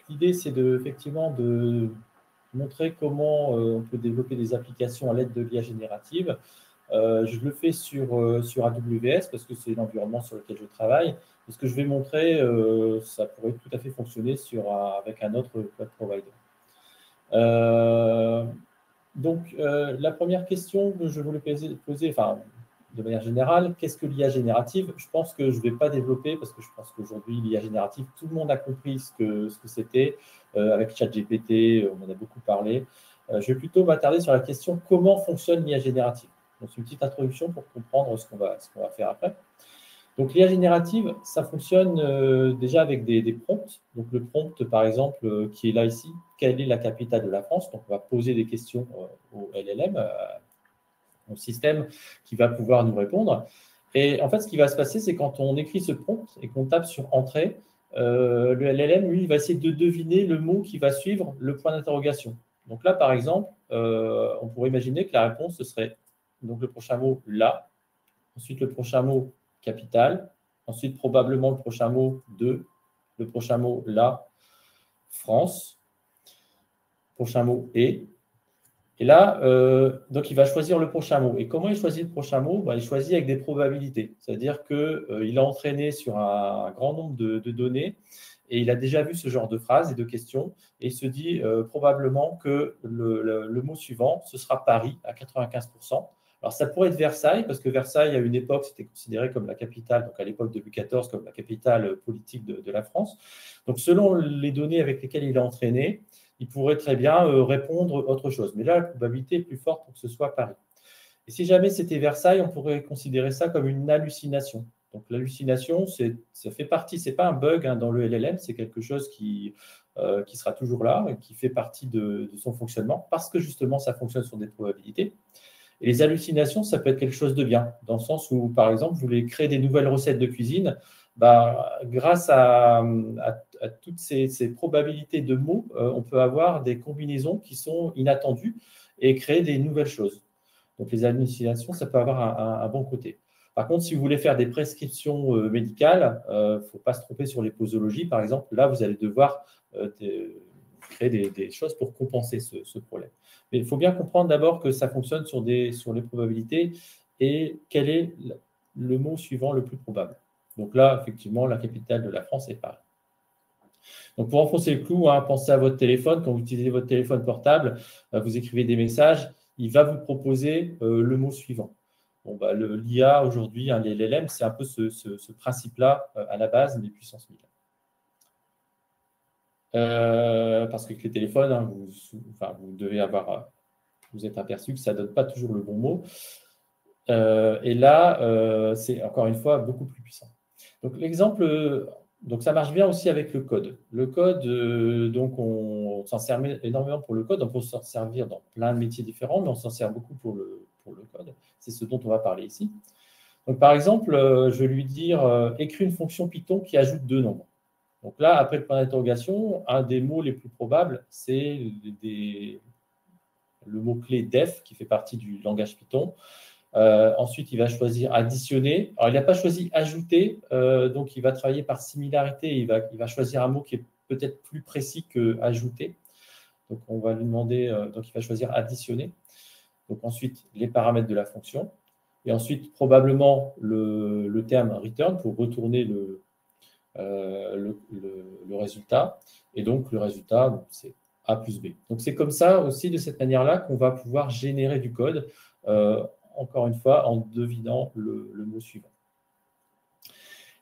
l'idée, c'est effectivement de montrer comment on peut développer des applications à l'aide de l'IA générative. Je le fais sur AWS parce que c'est l'environnement sur lequel je travaille. Et ce que je vais montrer, ça pourrait tout à fait fonctionner avec un autre cloud provider. La première question que je voulais poser, enfin, de manière générale, qu'est-ce que l'IA générative? Je pense que je ne vais pas développer parce que je pense qu'aujourd'hui, l'IA générative, tout le monde a compris ce que c'était. Avec ChatGPT, on en a beaucoup parlé. Je vais plutôt m'attarder sur la question comment fonctionne l'IA générative. Donc, c'est une petite introduction pour comprendre ce qu'on va faire après. Donc, l'IA générative, ça fonctionne déjà avec des prompts. Donc, le prompt, par exemple, qui est là ici, quelle est la capitale de la France? Donc, on va poser des questions au LLM, au système qui va pouvoir nous répondre. Et en fait, ce qui va se passer, c'est quand on écrit ce prompt et qu'on tape sur Entrée, le LLM, lui, il va essayer de deviner le mot qui va suivre le point d'interrogation. Donc là, par exemple, on pourrait imaginer que la réponse, ce serait donc le prochain mot « là », ensuite le prochain mot « capitale », ensuite probablement le prochain mot « de », le prochain mot « là »,« France », prochain mot « et ». Et là, donc, il va choisir le prochain mot. Et comment il choisit le prochain mot? Il choisit avec des probabilités. C'est-à-dire qu'il a entraîné sur un grand nombre de données et il a déjà vu ce genre de phrases et de questions. Et il se dit probablement que le mot suivant, ce sera Paris à 95%. Alors, ça pourrait être Versailles, parce que Versailles, à une époque, c'était considéré comme la capitale, donc à l'époque de Louis XIV, comme la capitale politique de la France. Donc, selon les données avec lesquelles il a entraîné, il pourrait très bien répondre autre chose. Mais là, la probabilité est plus forte pour que ce soit Paris. Et si jamais c'était Versailles, on pourrait considérer ça comme une hallucination. Donc l'hallucination, ça fait partie, ce n'est pas un bug dans le LLM, c'est quelque chose qui sera toujours là, qui fait partie de son fonctionnement, parce que justement, ça fonctionne sur des probabilités. Et les hallucinations, ça peut être quelque chose de bien, dans le sens où, par exemple, vous voulez créer des nouvelles recettes de cuisine, grâce à toutes ces probabilités de mots, on peut avoir des combinaisons qui sont inattendues et créer des nouvelles choses. Donc, les hallucinations, ça peut avoir un bon côté. Par contre, si vous voulez faire des prescriptions médicales, il ne faut pas se tromper sur les posologies, par exemple. Là, vous allez devoir créer des choses pour compenser ce problème. Mais il faut bien comprendre d'abord que ça fonctionne sur les probabilités et quel est le mot suivant le plus probable. Donc là, effectivement, la capitale de la France est Paris. Donc pour enfoncer le clou, pensez à votre téléphone. Quand vous utilisez votre téléphone portable, vous écrivez des messages, il va vous proposer le mot suivant. Bon, l'IA aujourd'hui, les LLM, c'est un peu ce principe-là à la base des puissances 1000. Parce qu'avec les téléphones, vous devez vous êtes aperçu que ça ne donne pas toujours le bon mot. Et là, c'est encore une fois beaucoup plus puissant. Donc l'exemple, donc ça marche bien aussi avec le code. Le code, donc on s'en sert énormément pour le code. On peut s'en servir dans plein de métiers différents, mais on s'en sert beaucoup pour le code. C'est ce dont on va parler ici. Donc par exemple, je vais lui dire écris une fonction Python qui ajoute 2 nombres. Donc là, après le point d'interrogation, un des mots les plus probables, c'est le mot-clé def qui fait partie du langage Python. Ensuite, il va choisir additionner. Alors, il n'a pas choisi ajouter, donc il va travailler par similarité. Il va choisir un mot qui est peut-être plus précis que ajouter. Donc, on va lui demander, donc il va choisir additionner. Donc ensuite, les paramètres de la fonction. Et ensuite, probablement le terme return pour retourner le résultat. Et donc, le résultat, c'est A plus B. Donc, c'est comme ça aussi, de cette manière-là, qu'on va pouvoir générer du code, encore une fois, en devinant le mot suivant.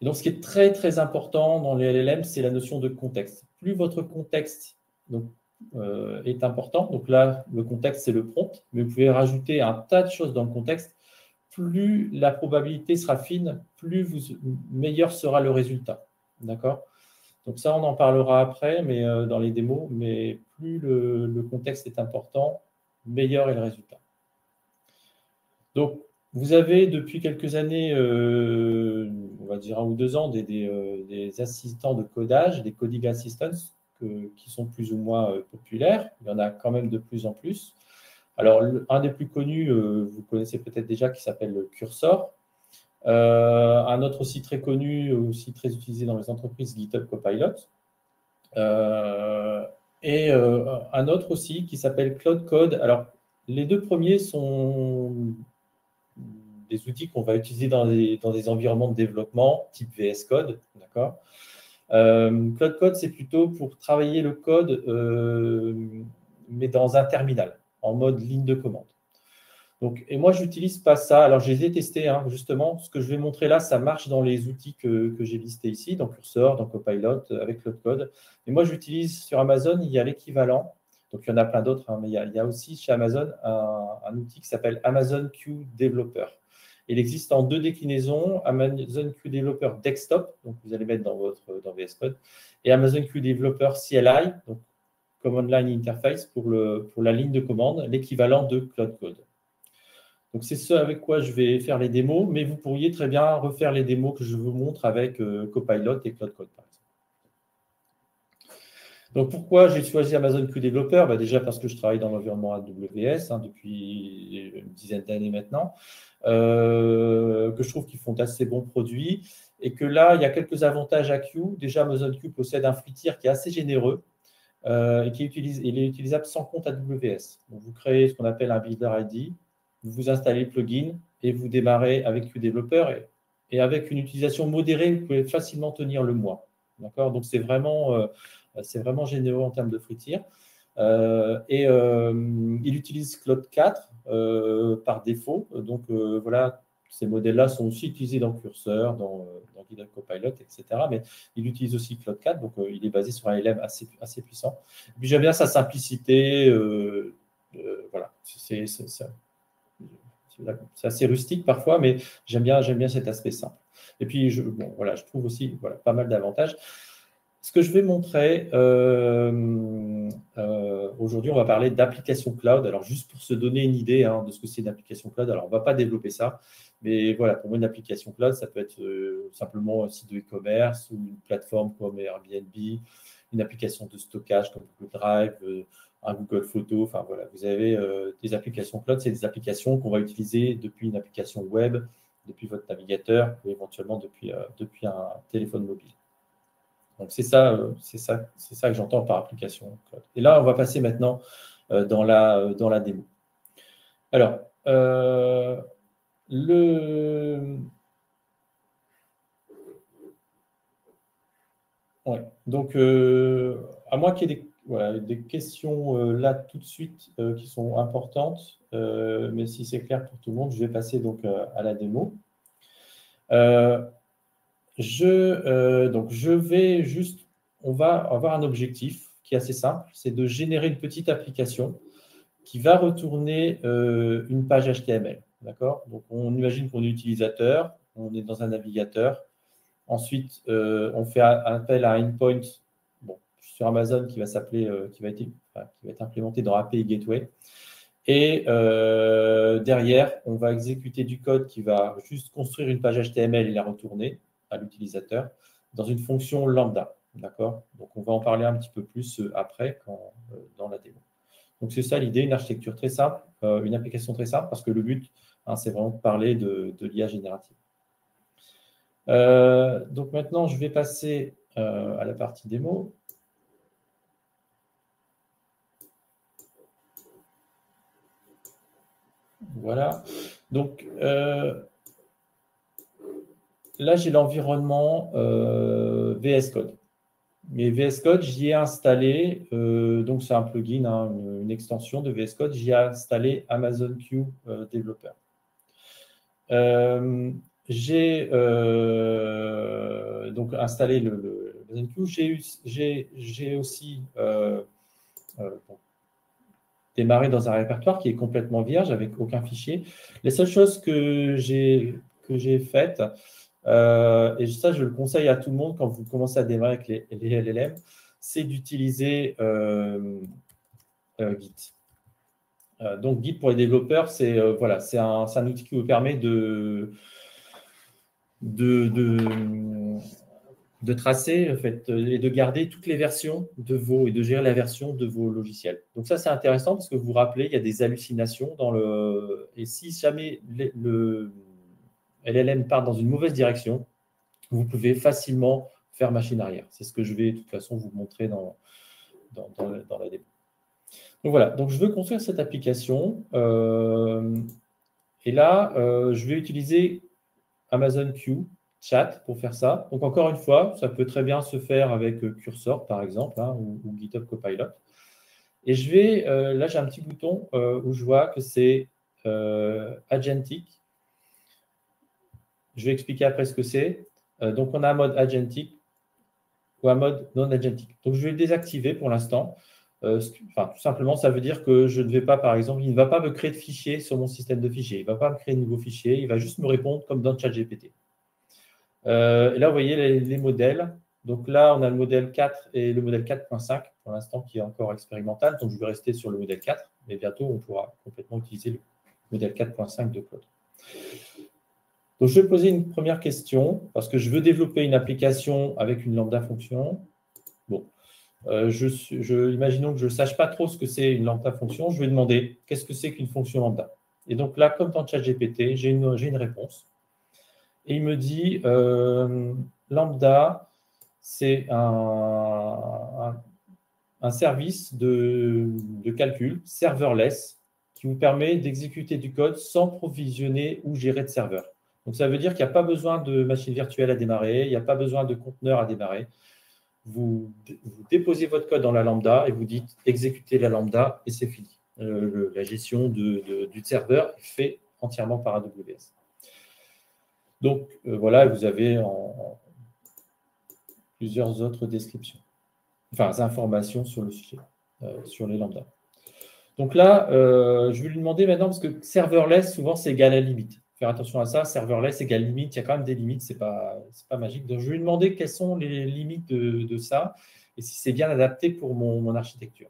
Et donc, ce qui est très, très important dans les LLM, c'est la notion de contexte. Plus votre contexte est important, donc là, le contexte, c'est le prompt, mais vous pouvez rajouter un tas de choses dans le contexte, plus la probabilité sera fine, plus meilleur sera le résultat. D'accord? Donc ça, on en parlera après, mais dans les démos, mais plus le contexte est important, meilleur est le résultat. Donc, vous avez depuis quelques années, on va dire 1 ou 2 ans, des assistants de codage, des coding assistants, qui sont plus ou moins populaires. Il y en a quand même de plus en plus. Alors, un des plus connus, vous connaissez peut-être déjà, qui s'appelle Cursor. Un autre aussi très connu, aussi très utilisé dans les entreprises, GitHub Copilot. Et un autre aussi qui s'appelle Cloud Code. Alors, les deux premiers sont des outils qu'on va utiliser dans des environnements de développement type VS Code, d'accord. Cloud Code, c'est plutôt pour travailler le code, mais dans un terminal, en mode ligne de commande. Donc, et moi, je n'utilise pas ça. Alors, je les ai testés, hein, justement. Ce que je vais montrer là, ça marche dans les outils que j'ai listés ici, dans Cursor, dans Copilot, avec Cloud Code. Et moi, j'utilise sur Amazon, il y a l'équivalent. Donc, il y en a plein d'autres, hein, mais il y a aussi chez Amazon un outil qui s'appelle Amazon Q Developer. Il existe en deux déclinaisons, Amazon Q Developer Desktop, donc vous allez mettre dans VS Code, et Amazon Q Developer CLI, donc Command Line Interface pour la ligne de commande, l'équivalent de Cloud Code. Donc, c'est ce avec quoi je vais faire les démos, mais vous pourriez très bien refaire les démos que je vous montre avec Copilot et Cloud Code, par exemple. Donc, pourquoi j'ai choisi Amazon Q Developer? Déjà parce que je travaille dans l'environnement AWS depuis une dizaine d'années maintenant, que je trouve qu'ils font d'assez bons produits et que là, il y a quelques avantages à Q. Déjà, Amazon Q possède un free tier qui est assez généreux et il est utilisable sans compte AWS. Donc, vous créez ce qu'on appelle un Builder ID, vous installez le plugin et vous démarrez avec QDeveloper et avec une utilisation modérée, vous pouvez facilement tenir le mois. D'accord? Donc, c'est vraiment généreux en termes de free tier. Il utilise Cloud 4 par défaut. Donc, voilà, ces modèles-là sont aussi utilisés dans Cursor, dans GitHub Copilot, etc. Mais il utilise aussi Cloud 4, donc il est basé sur un LM assez puissant. Et puis, j'aime bien sa simplicité. Voilà, c'est assez rustique parfois, mais j'aime bien cet aspect simple. Et puis, je trouve aussi pas mal d'avantages. Ce que je vais montrer, aujourd'hui, on va parler d'application cloud. Alors, juste pour se donner une idée de ce que c'est une application cloud, alors on ne va pas développer ça, mais voilà, pour moi, une application cloud, ça peut être simplement un site de e-commerce ou une plateforme comme Airbnb, une application de stockage comme Google Drive, un Google Photo. Enfin, voilà, vous avez des applications cloud, c'est des applications qu'on va utiliser depuis une application web, depuis votre navigateur ou éventuellement depuis un téléphone mobile. Donc, c'est ça que j'entends par application cloud. Et là, on va passer maintenant dans la démo. Alors, donc, à moins qu'il y ait des questions là tout de suite qui sont importantes, mais si c'est clair pour tout le monde, je vais passer donc à la démo. On va avoir un objectif qui est assez simple, c'est de générer une petite application qui va retourner une page HTML. D'accord? Donc, on imagine qu'on est utilisateur, on est dans un navigateur. Ensuite, on fait appel à un endpoint sur Amazon qui va être implémenté dans API Gateway. Et derrière, on va exécuter du code qui va juste construire une page HTML et la retourner à l'utilisateur dans une fonction lambda. D'accord? Donc, on va en parler un petit peu plus après dans la démo. Donc, c'est ça l'idée, une architecture très simple, une application très simple, parce que le but, c'est vraiment de parler de l'IA générative. Donc, maintenant, je vais passer à la partie démo. Voilà. Donc, là, j'ai l'environnement VS Code. Mais VS Code, j'y ai installé, donc c'est un plugin, une extension de VS Code, j'y ai installé Amazon Q Developer. J'ai donc installé le Amazon Q. J'ai aussi démarré dans un répertoire qui est complètement vierge, avec aucun fichier. Les seules choses que j'ai faites, et ça, je le conseille à tout le monde quand vous commencez à démarrer avec les LLM, c'est d'utiliser Git. Donc, Git pour les développeurs, c'est un outil qui vous permet de tracer en fait, et de garder toutes les versions et de gérer la version de vos logiciels. Donc, ça, c'est intéressant parce que vous vous rappelez, il y a des hallucinations et si jamais le LLM part dans une mauvaise direction, vous pouvez facilement faire machine arrière. C'est ce que je vais de toute façon vous montrer dans la démo. Donc voilà, donc je veux construire cette application. Et là, je vais utiliser Amazon Q Chat pour faire ça. Donc encore une fois, ça peut très bien se faire avec Cursor, par exemple, hein, ou GitHub Copilot. Et je vais, là j'ai un petit bouton où je vois que c'est Agentic. Je vais expliquer après ce que c'est. Donc on a un mode Agentic ou un mode non Agentic. Donc je vais le désactiver pour l'instant. Tout simplement, ça veut dire que je ne vais pas, par exemple, il ne va pas me créer de fichier sur mon système de fichiers. Il ne va pas me créer de nouveaux fichiers. Il va juste me répondre comme dans ChatGPT. Et là, vous voyez les modèles. Donc là, on a le modèle 4 et le modèle 4.5 pour l'instant qui est encore expérimental. Donc je vais rester sur le modèle 4, mais bientôt on pourra complètement utiliser le modèle 4.5 de Claude. Donc je vais poser une première question parce que je veux développer une application avec une lambda fonction. Bon, imaginons que je ne sache pas trop ce que c'est une lambda fonction. Je vais demander qu'est-ce que c'est qu'une fonction lambda. Et donc là, comme dans ChatGPT, j'ai une réponse. Et il me dit lambda, c'est un service de calcul serverless qui vous permet d'exécuter du code sans provisionner ou gérer de serveur. Donc, ça veut dire qu'il n'y a pas besoin de machine virtuelle à démarrer, il n'y a pas besoin de conteneur à démarrer. Vous déposez votre code dans la lambda et vous dites exécutez la lambda et c'est fini. La gestion du serveur est faite entièrement par AWS. Donc, voilà, vous avez plusieurs autres descriptions, informations sur le sujet, sur les lambdas. Donc là, je vais lui demander maintenant, parce que serverless, souvent, c'est égal à limite. Faire attention à ça, serverless égale limite, il y a quand même des limites, ce n'est pas magique. Donc, je vais lui demander quelles sont les limites de ça et si c'est bien adapté pour mon architecture.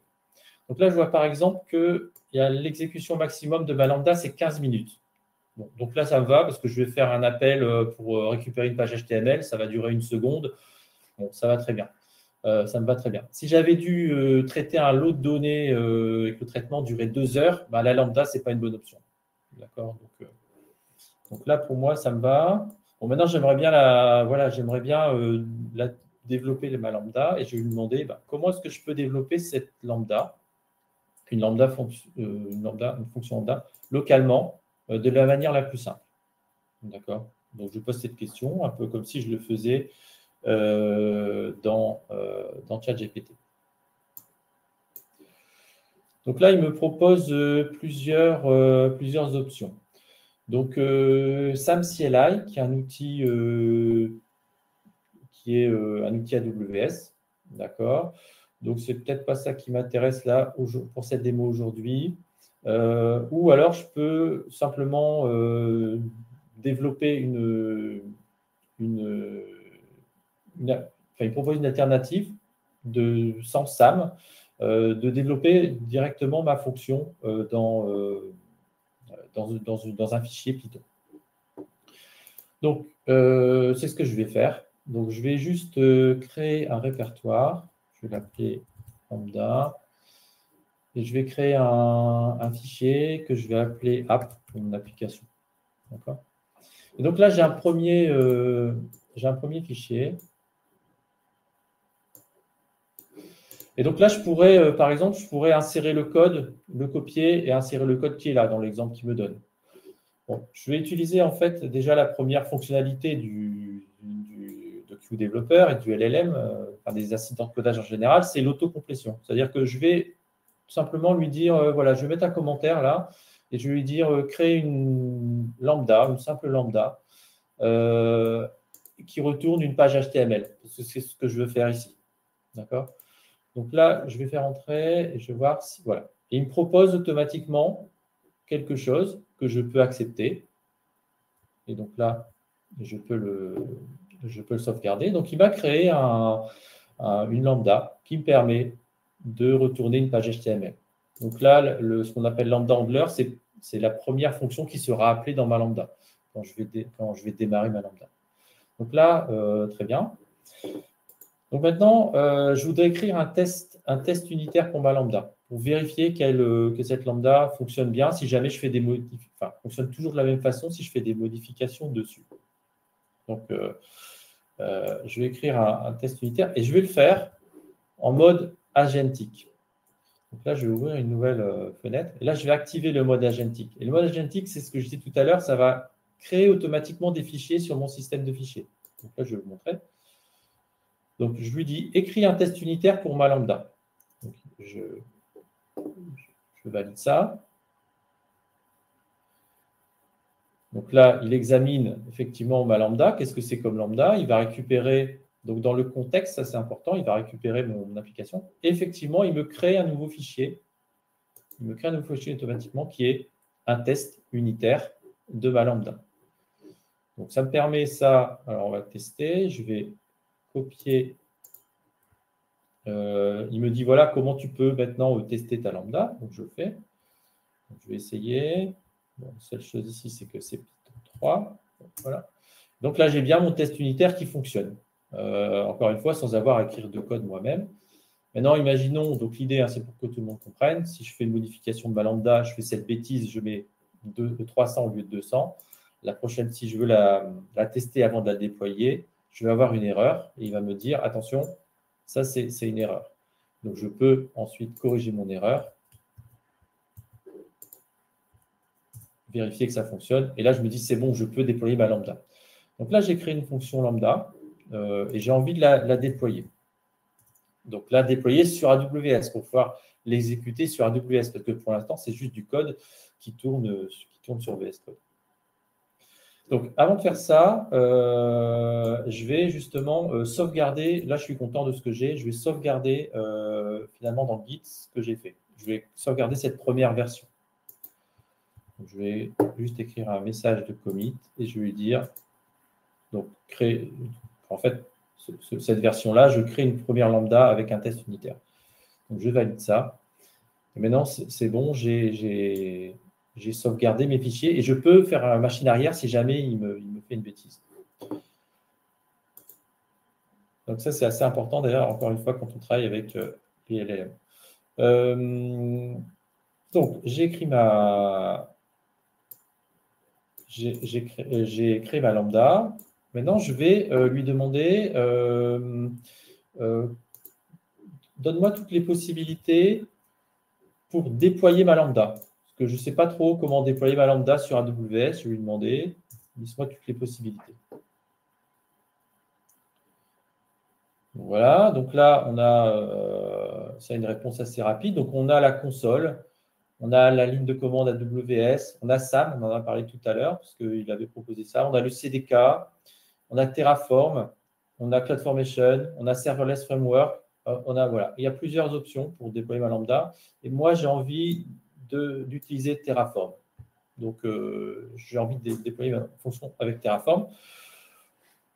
Donc là, je vois par exemple que l'exécution maximum de ma lambda, c'est 15 minutes. Bon, donc là, ça me va parce que je vais faire un appel pour récupérer une page HTML. Ça va durer 1 seconde. Bon, ça va très bien. Ça me va très bien. Si j'avais dû traiter un lot de données et que le traitement durait 2 heures, la lambda, ce n'est pas une bonne option. D'accord, donc là, pour moi, ça me va. Bon, maintenant, j'aimerais bien développer ma lambda et je vais lui demander comment est-ce que je peux développer cette lambda, une fonction lambda, localement, de la manière la plus simple. D'accord. Donc, je pose cette question, un peu comme si je le faisais dans ChatGPT. Donc là, il me propose plusieurs options. Donc, SamCLI, qui est un outil AWS. D'accord. Donc, c'est peut-être pas ça qui m'intéresse là pour cette démo aujourd'hui. Ou alors, je peux simplement développer il propose une alternative sans SAM, de développer directement ma fonction dans un fichier Python. Donc, c'est ce que je vais faire. Donc, je vais juste créer un répertoire. Je vais l'appeler lambda. Et je vais créer un fichier que je vais appeler app pour mon application. D'accord. Et donc là, j'ai un premier fichier. Et donc là, je pourrais, par exemple, insérer le code, le copier et insérer le code qui est là dans l'exemple qu'il me donne. Bon, je vais utiliser en fait déjà la première fonctionnalité de QDeveloper et du LLM, des assistants de codage en général, c'est l'autocomplétion. C'est-à-dire que je vais tout simplement lui dire, voilà, je vais mettre un commentaire là et je vais lui dire, créer une lambda, une simple lambda, qui retourne une page HTML. Parce que c'est ce que je veux faire ici. D'accord ? Donc là, je vais faire entrer et je vais voir si, voilà. Et il me propose automatiquement quelque chose que je peux accepter. Et donc là, je peux le sauvegarder. Donc, il m'a créé une lambda qui me permet de retourner une page HTML. Donc là, ce qu'on appelle lambda handler, c'est la première fonction qui sera appelée dans ma lambda quand je vais démarrer ma lambda. Donc là, très bien. Donc maintenant, je voudrais écrire un test unitaire pour ma lambda, pour vérifier que cette lambda fonctionne bien si jamais je fais des modifications, fonctionne toujours de la même façon si je fais des modifications dessus. Donc, je vais écrire un test unitaire et je vais le faire en mode agentique. Donc là, je vais ouvrir une nouvelle fenêtre. Et là, je vais activer le mode agentique. Et le mode agentique, c'est ce que je disais tout à l'heure, ça va créer automatiquement des fichiers sur mon système de fichiers. Donc là, je vais vous montrer. Donc, je lui dis, écris un test unitaire pour ma lambda. Donc, je valide ça. Donc là, il examine effectivement ma lambda. Qu'est-ce que c'est comme lambda? Il va récupérer, donc dans le contexte, ça c'est important, il va récupérer mon application. Et effectivement, il me crée un nouveau fichier. Il me crée un nouveau fichier automatiquement qui est un test unitaire de ma lambda. Donc ça me permet ça. Alors on va tester. Je vais copier. Il me dit voilà comment tu peux maintenant tester ta lambda. Donc je le fais. Donc, je vais essayer. Bon, la seule chose ici, c'est que c'est Python 3. Voilà. Donc là, j'ai bien mon test unitaire qui fonctionne. Encore une fois, sans avoir à écrire de code moi-même. Maintenant, imaginons, donc l'idée, hein, c'est pour que tout le monde comprenne, si je fais une modification de ma lambda, je fais cette bêtise, je mets 300 au lieu de 200. La prochaine, si je veux la tester avant de la déployer, je vais avoir une erreur et il va me dire, attention, ça c'est une erreur. Donc je peux ensuite corriger mon erreur, vérifier que ça fonctionne. Et là, je me dis, c'est bon, je peux déployer ma lambda. Donc là, j'ai créé une fonction lambda et j'ai envie de la déployer. Donc là, déployer sur AWS pour pouvoir l'exécuter sur AWS, parce que pour l'instant, c'est juste du code qui tourne sur VS Code. Donc, avant de faire ça, je vais justement sauvegarder. Là, je suis content de ce que j'ai. Je vais sauvegarder finalement dans Git ce que j'ai fait. Je vais sauvegarder cette première version. Donc, je vais juste écrire un message de commit et je vais lui dire, donc, créer, en fait, cette version-là, je crée une première lambda avec un test unitaire. Donc, je valide ça. Et maintenant, c'est bon, j'ai sauvegardé mes fichiers et je peux faire un machine arrière si jamais il me fait une bêtise. Donc, ça, c'est assez important d'ailleurs, encore une fois, quand on travaille avec les LLM. Donc, j'ai créé ma lambda. Maintenant, je vais lui demander donne-moi toutes les possibilités pour déployer ma lambda. Parce que je ne sais pas trop comment déployer ma lambda sur AWS. Je vais lui demander, dis-moi toutes les possibilités. Voilà, donc là, on a une réponse assez rapide. Donc, on a la console, on a la ligne de commande AWS, on a SAM, on en a parlé tout à l'heure, parce qu'il avait proposé ça. On a le CDK, on a Terraform, on a CloudFormation, on a Serverless Framework. Voilà, il y a plusieurs options pour déployer ma lambda. Et moi, j'ai envie d'utiliser Terraform. Donc, j'ai envie de déployer ma fonction avec Terraform.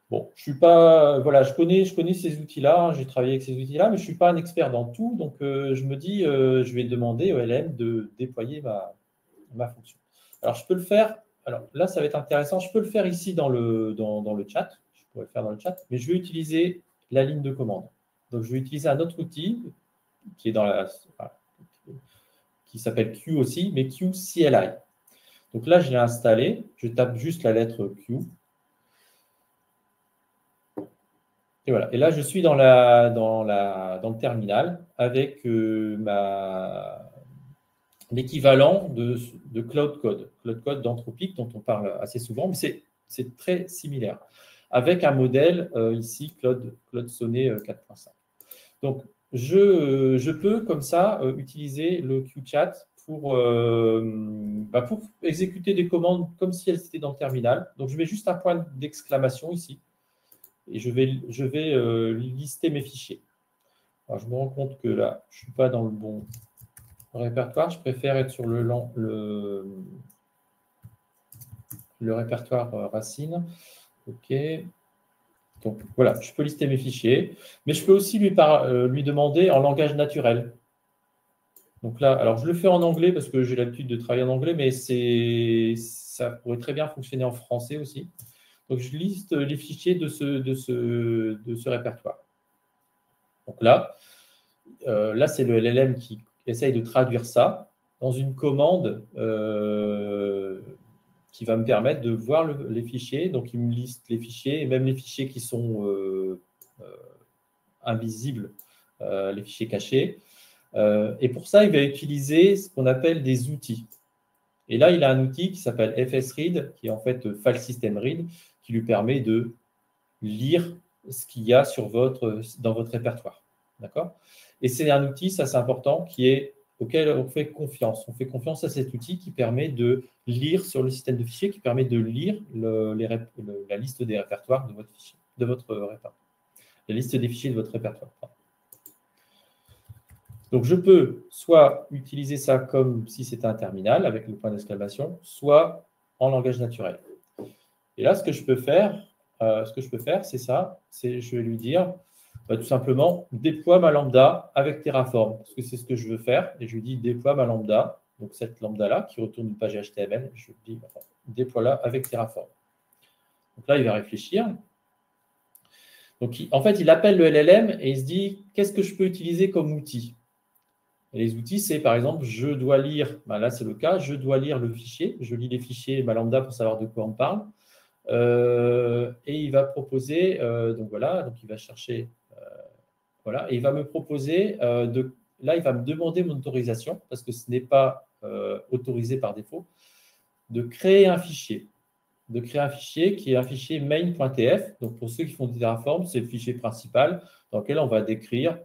Bon, je suis pas, voilà, je connais ces outils-là, hein, j'ai travaillé avec ces outils-là, mais je ne suis pas un expert dans tout. Donc, je me dis, je vais demander au LM de déployer ma fonction. Alors, je peux le faire. Alors là, ça va être intéressant. Je peux le faire ici dans le chat. Je pourrais le faire dans le chat, mais je vais utiliser la ligne de commande. Donc, je vais utiliser un autre outil qui est qui s'appelle Q aussi, mais Q CLI. Donc là, je l'ai installé. Je tape juste la lettre Q. Et voilà. Et là, je suis dans le terminal avec l'équivalent de Cloud Code. Cloud Code d'Anthropic, dont on parle assez souvent, mais c'est très similaire. Avec un modèle ici, Claude Sonnet 4.5. Donc, je peux comme ça utiliser le QChat pour exécuter des commandes comme si elles étaient dans le terminal. Donc, je mets juste un point d'exclamation ici et je vais lister mes fichiers. Alors, je me rends compte que là, je ne suis pas dans le bon répertoire. Je préfère être sur le répertoire racine. OK. Donc, voilà, je peux lister mes fichiers, mais je peux aussi lui demander en langage naturel. Donc là, alors je le fais en anglais parce que j'ai l'habitude de travailler en anglais, mais ça pourrait très bien fonctionner en français aussi. Donc, je liste les fichiers de ce répertoire. Donc là c'est le LLM qui essaye de traduire ça dans une commande qui va me permettre de voir les fichiers. Donc, il me liste les fichiers, et même les fichiers qui sont invisibles, les fichiers cachés. Et pour ça, il va utiliser ce qu'on appelle des outils. Et là, il a un outil qui s'appelle FSRead, qui est en fait File System Read, qui lui permet de lire ce qu'il y a dans votre répertoire. D'accord? Et c'est un outil, ça c'est important, auquel on fait confiance. On fait confiance à cet outil qui permet de lire sur le système de fichiers, qui permet de lire la liste des répertoires de votre répertoire. La liste des fichiers de votre répertoire. Donc, je peux soit utiliser ça comme si c'était un terminal avec le point d'exclamation, soit en langage naturel. Et là, ce que je peux faire, c'est ça. Je vais lui dire tout simplement déploie ma lambda avec Terraform, parce que c'est ce que je veux faire. Et je lui dis déploie ma lambda, donc cette lambda-là qui retourne une page HTML. Je lui dis déploie-la avec Terraform. Donc là, il va réfléchir. Donc, en fait, il appelle le LLM et il se dit qu'est-ce que je peux utiliser comme outil? Et les outils, c'est par exemple, je dois lire, là c'est le cas, je dois lire le fichier, je lis les fichiers, ma lambda pour savoir de quoi on parle. Et il va proposer, donc il va chercher, et il va me proposer, là il va me demander mon autorisation, parce que ce n'est pas autorisé par défaut, de créer un fichier. De créer un fichier qui est un fichier main.tf. Donc pour ceux qui font du Terraform, c'est le fichier principal dans lequel on va décrire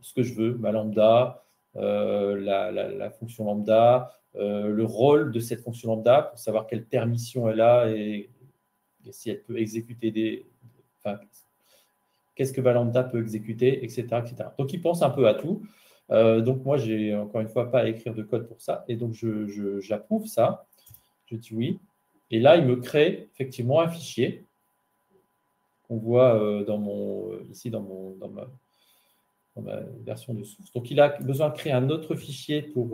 ce que je veux, ma lambda, la fonction lambda, le rôle de cette fonction lambda pour savoir quelle permission elle a et si elle peut exécuter qu'est-ce que ma lambda peut exécuter, etc., etc. Donc, il pense un peu à tout. Donc, moi, j'ai encore une fois pas à écrire de code pour ça. Et donc, j'approuve ça. Je dis oui. Et là, il me crée effectivement un fichier qu'on voit ici dans ma version de source. Donc, il a besoin de créer un autre fichier pour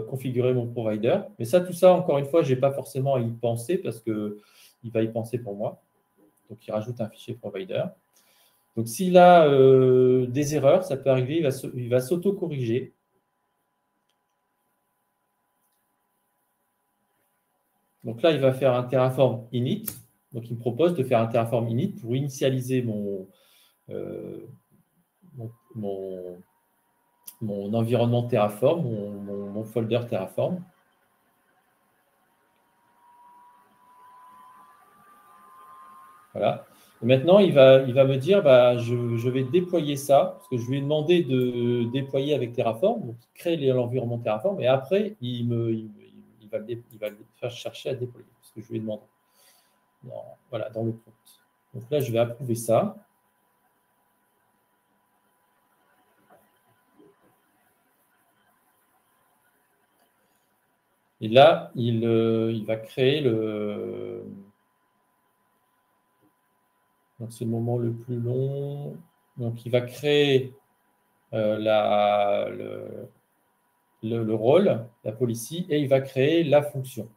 configurer mon provider. Mais ça, tout ça, encore une fois, je n'ai pas forcément à y penser parce qu'il va y penser pour moi. Donc, il rajoute un fichier provider. Donc, s'il a des erreurs, ça peut arriver, il va s'auto-corriger. Donc là, il va faire un Terraform init. Donc, il me propose de faire un Terraform init pour initialiser mon environnement Terraform, mon folder Terraform. Voilà. Et maintenant, il va me dire, je vais déployer ça, parce que je lui ai demandé de déployer avec Terraform, donc créer l'environnement Terraform, et après, il va le faire chercher à déployer, ce que je lui ai demandé. Dans le prompt. Donc là, je vais approuver ça. Et là, il va créer le... Donc, c'est le moment le plus long. Donc, il va créer le rôle, la policy, et il va créer la fonction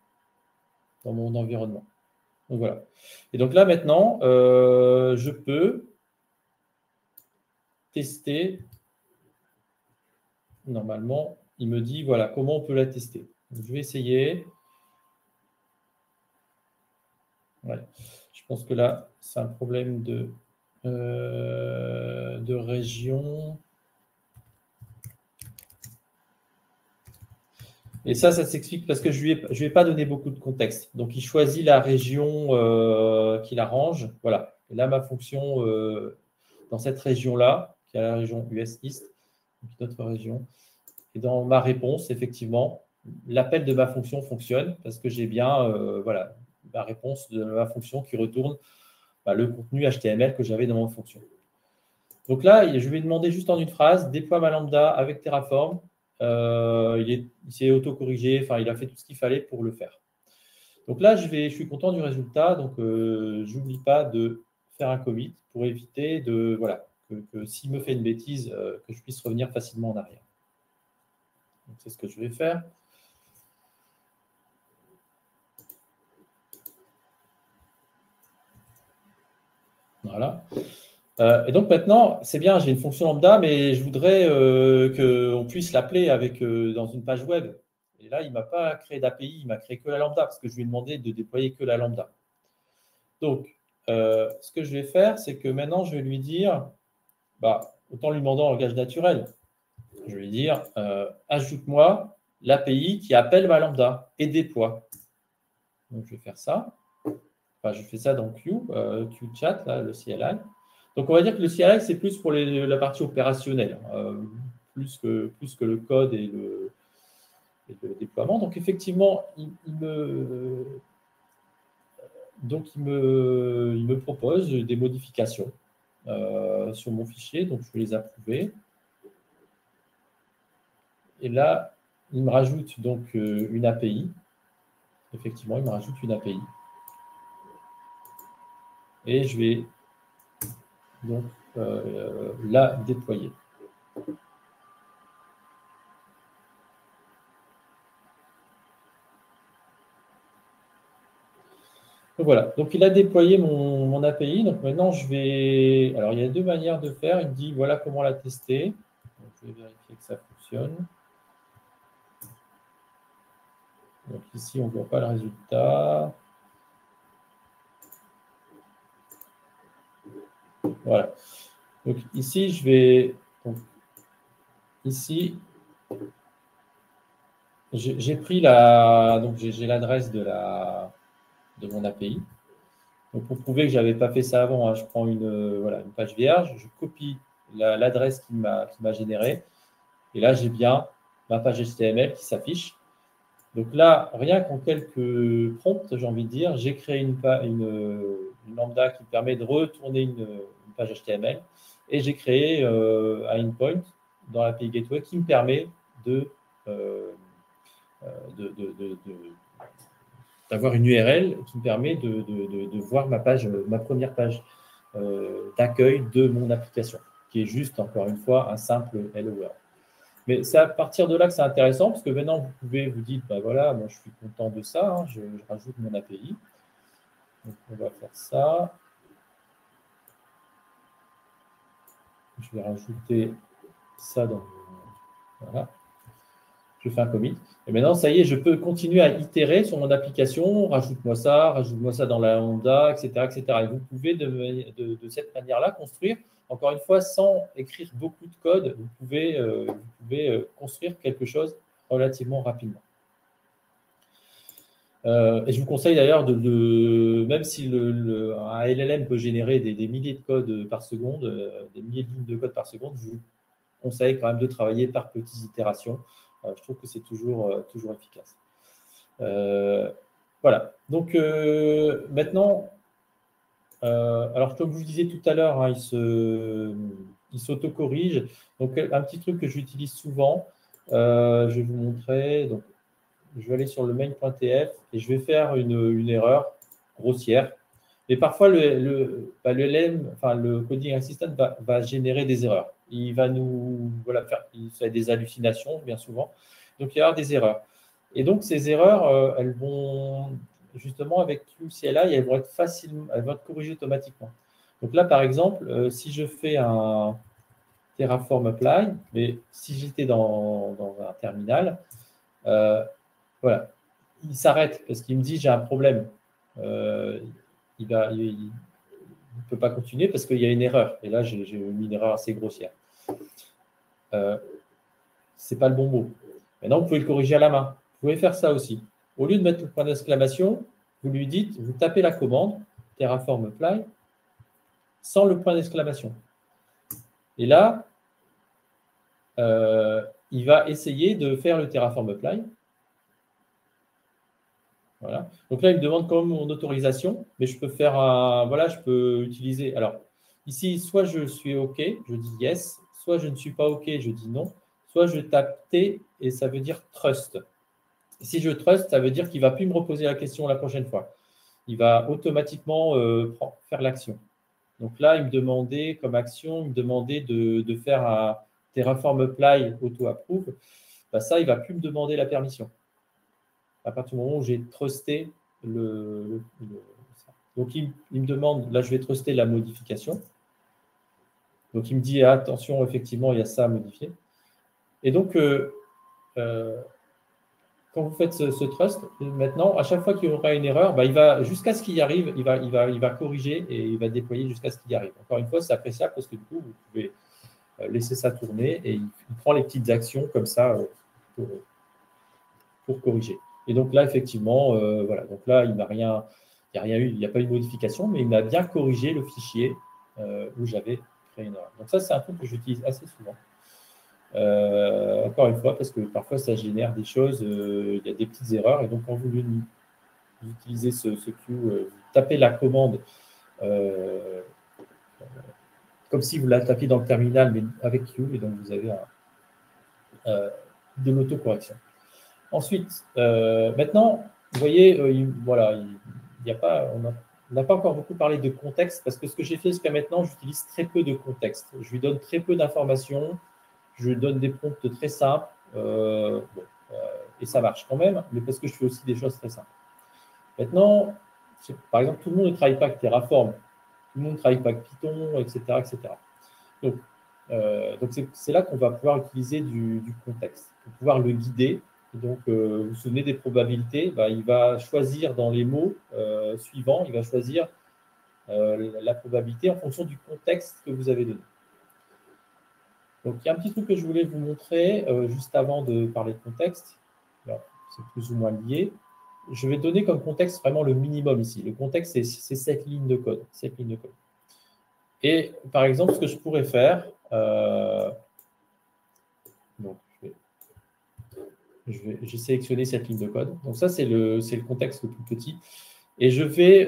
dans mon environnement. Donc, voilà. Et donc là, maintenant, je peux tester. Normalement, il me dit, voilà, comment on peut la tester. Donc, je vais essayer. Ouais. Je pense que là, c'est un problème de région. Et ça s'explique parce que je lui ai pas donné beaucoup de contexte. Donc, il choisit la région qu'il arrange. Voilà. Et là, ma fonction, dans cette région-là, qui est la région US East, donc notre région, et dans ma réponse, effectivement, l'appel de ma fonction fonctionne parce que j'ai bien la réponse de ma fonction qui retourne le contenu HTML que j'avais dans ma fonction. Donc là, je vais demander juste en une phrase, déploie ma lambda avec Terraform. Il s'est auto-corrigé, il a fait tout ce qu'il fallait pour le faire. Donc là, je suis content du résultat. Donc, je n'oublie pas de faire un commit pour éviter que s'il me fait une bêtise, que je puisse revenir facilement en arrière. C'est ce que je vais faire. Voilà. Et donc maintenant, c'est bien, j'ai une fonction lambda, mais je voudrais qu'on puisse l'appeler dans une page web. Et là, il ne m'a pas créé d'API, il m'a créé que la lambda, parce que je lui ai demandé de déployer que la lambda. Donc, ce que je vais faire, c'est que maintenant, je vais lui dire, autant lui demander en langage naturel. Je vais lui dire, ajoute-moi l'API qui appelle ma lambda et déploie. Donc, je vais faire ça. Enfin, je fais ça dans QChat, là, le CLI. Donc, on va dire que le CLI, c'est plus pour la partie opérationnelle, plus que le code et le déploiement. Donc, effectivement, il me propose des modifications sur mon fichier. Donc, je vais les approuver. Et là, il me rajoute donc une API. Effectivement, il me rajoute une API. Et je vais donc la déployer. Donc voilà, donc il a déployé mon API. Donc maintenant, je vais… Alors, il y a deux manières de faire. Il me dit, voilà comment la tester. Donc, je vais vérifier que ça fonctionne. Donc ici, on ne voit pas le résultat. Voilà. Donc ici, je vais… Donc, ici, j'ai pris la… Donc, j'ai l'adresse de mon API. Donc, pour prouver que je n'avais pas fait ça avant, je prends une page vierge, je copie l'adresse qui m'a générée. Et là, j'ai bien ma page HTML qui s'affiche. Donc là, rien qu'en quelques prompts, j'ai envie de dire, j'ai créé une lambda qui permet de retourner une page HTML. Et j'ai créé un endpoint dans l'API Gateway qui me permet d'avoir une URL qui me permet de voir ma première page d'accueil de mon application, qui est juste, encore une fois, un simple Hello World. Mais c'est à partir de là que c'est intéressant, parce que maintenant, vous pouvez vous dire, voilà, moi, je suis content de ça, hein, je rajoute mon API. Donc, on va faire ça. Je vais rajouter ça dans… Voilà. Je fais un commit. Et maintenant, ça y est, je peux continuer à itérer sur mon application. Rajoute-moi ça dans la lambda, etc., etc. Et vous pouvez, de cette manière-là, construire, encore une fois, sans écrire beaucoup de code, vous pouvez construire quelque chose relativement rapidement. Et je vous conseille d'ailleurs même si un LLM peut générer des milliers de codes par seconde, des milliers de lignes de code par seconde, je vous conseille quand même de travailler par petites itérations. Je trouve que c'est toujours efficace. Voilà. Donc, maintenant, alors comme je vous disais tout à l'heure, hein, il s'auto-corrige. Donc, un petit truc que j'utilise souvent, je vais vous montrer. Donc, je vais aller sur le main.tf et je vais faire une erreur grossière. Mais parfois, le coding assistant va générer des erreurs. Il va nous faire des hallucinations, bien souvent. Donc, il y aura des erreurs. Et donc, ces erreurs, elles vont, justement, avec QCLI, elles vont être corrigées automatiquement. Donc là, par exemple, si je fais un Terraform Apply, mais si j'étais dans un terminal, voilà, il s'arrête parce qu'il me dit j'ai un problème. Il ne peut pas continuer parce qu'il y a une erreur. Et là, j'ai mis une erreur assez grossière. Ce n'est pas le bon mot. Maintenant, vous pouvez le corriger à la main. Vous pouvez faire ça aussi. Au lieu de mettre le point d'exclamation, vous lui dites, vous tapez la commande Terraform Apply sans le point d'exclamation. Et là, il va essayer de faire le Terraform Apply. Voilà. Donc là, il me demande quand même mon autorisation, mais je peux faire je peux utiliser. Alors, ici, soit je suis OK, je dis yes, soit je ne suis pas OK, je dis non, soit je tape T et ça veut dire trust. Si je trust, ça veut dire qu'il ne va plus me reposer la question la prochaine fois. Il va automatiquement faire l'action. Donc là, il me demandait comme action, il me demandait de faire un Terraform Apply auto-approve. Ça, il ne va plus me demander la permission à partir du moment où j'ai trusté donc, il me demande, là, je vais truster la modification. Donc, il me dit, attention, effectivement, il y a ça à modifier. Et donc, quand quand vous faites ce trust, maintenant, à chaque fois qu'il y aura une erreur, bah, il va, jusqu'à ce qu'il y arrive, il va corriger et il va déployer jusqu'à ce qu'il y arrive. Encore une fois, c'est appréciable parce que du coup, vous pouvez laisser ça tourner et il prend les petites actions comme ça pour corriger. Et donc là, effectivement, voilà. Donc là, il n'y a rien eu, il n'y a pas eu de modification, mais il m'a bien corrigé le fichier où j'avais créé une erreur. Donc ça, c'est un truc que j'utilise assez souvent. Encore une fois, parce que parfois, ça génère des choses, il y a des petites erreurs, et donc quand vous utilisez ce queue, vous tapez la commande comme si vous la tapiez dans le terminal, mais avec queue, et donc vous avez de l'autocorrection. Ensuite, maintenant, vous voyez, voilà, on n'a pas encore beaucoup parlé de contexte, parce que ce que j'ai fait jusqu'à maintenant, j'utilise très peu de contexte. Je lui donne très peu d'informations, je lui donne des prompts très simples, et ça marche quand même, mais parce que je fais aussi des choses très simples. Maintenant, par exemple, tout le monde ne travaille pas avec Terraform, tout le monde ne travaille pas avec Python, etc. etc. Donc c'est là qu'on va pouvoir utiliser du contexte, pour pouvoir le guider. Et donc, vous vous souvenez des probabilités, bah, il va choisir dans les mots suivants, il va choisir la probabilité en fonction du contexte que vous avez donné. Donc, il y a un petit truc que je voulais vous montrer juste avant de parler de contexte. C'est plus ou moins lié. Je vais donner comme contexte vraiment le minimum ici. Le contexte, c'est cette ligne de code. Et par exemple, ce que je pourrais faire, donc, j'ai sélectionné cette ligne de code. Donc ça, c'est le contexte le plus petit. Et je vais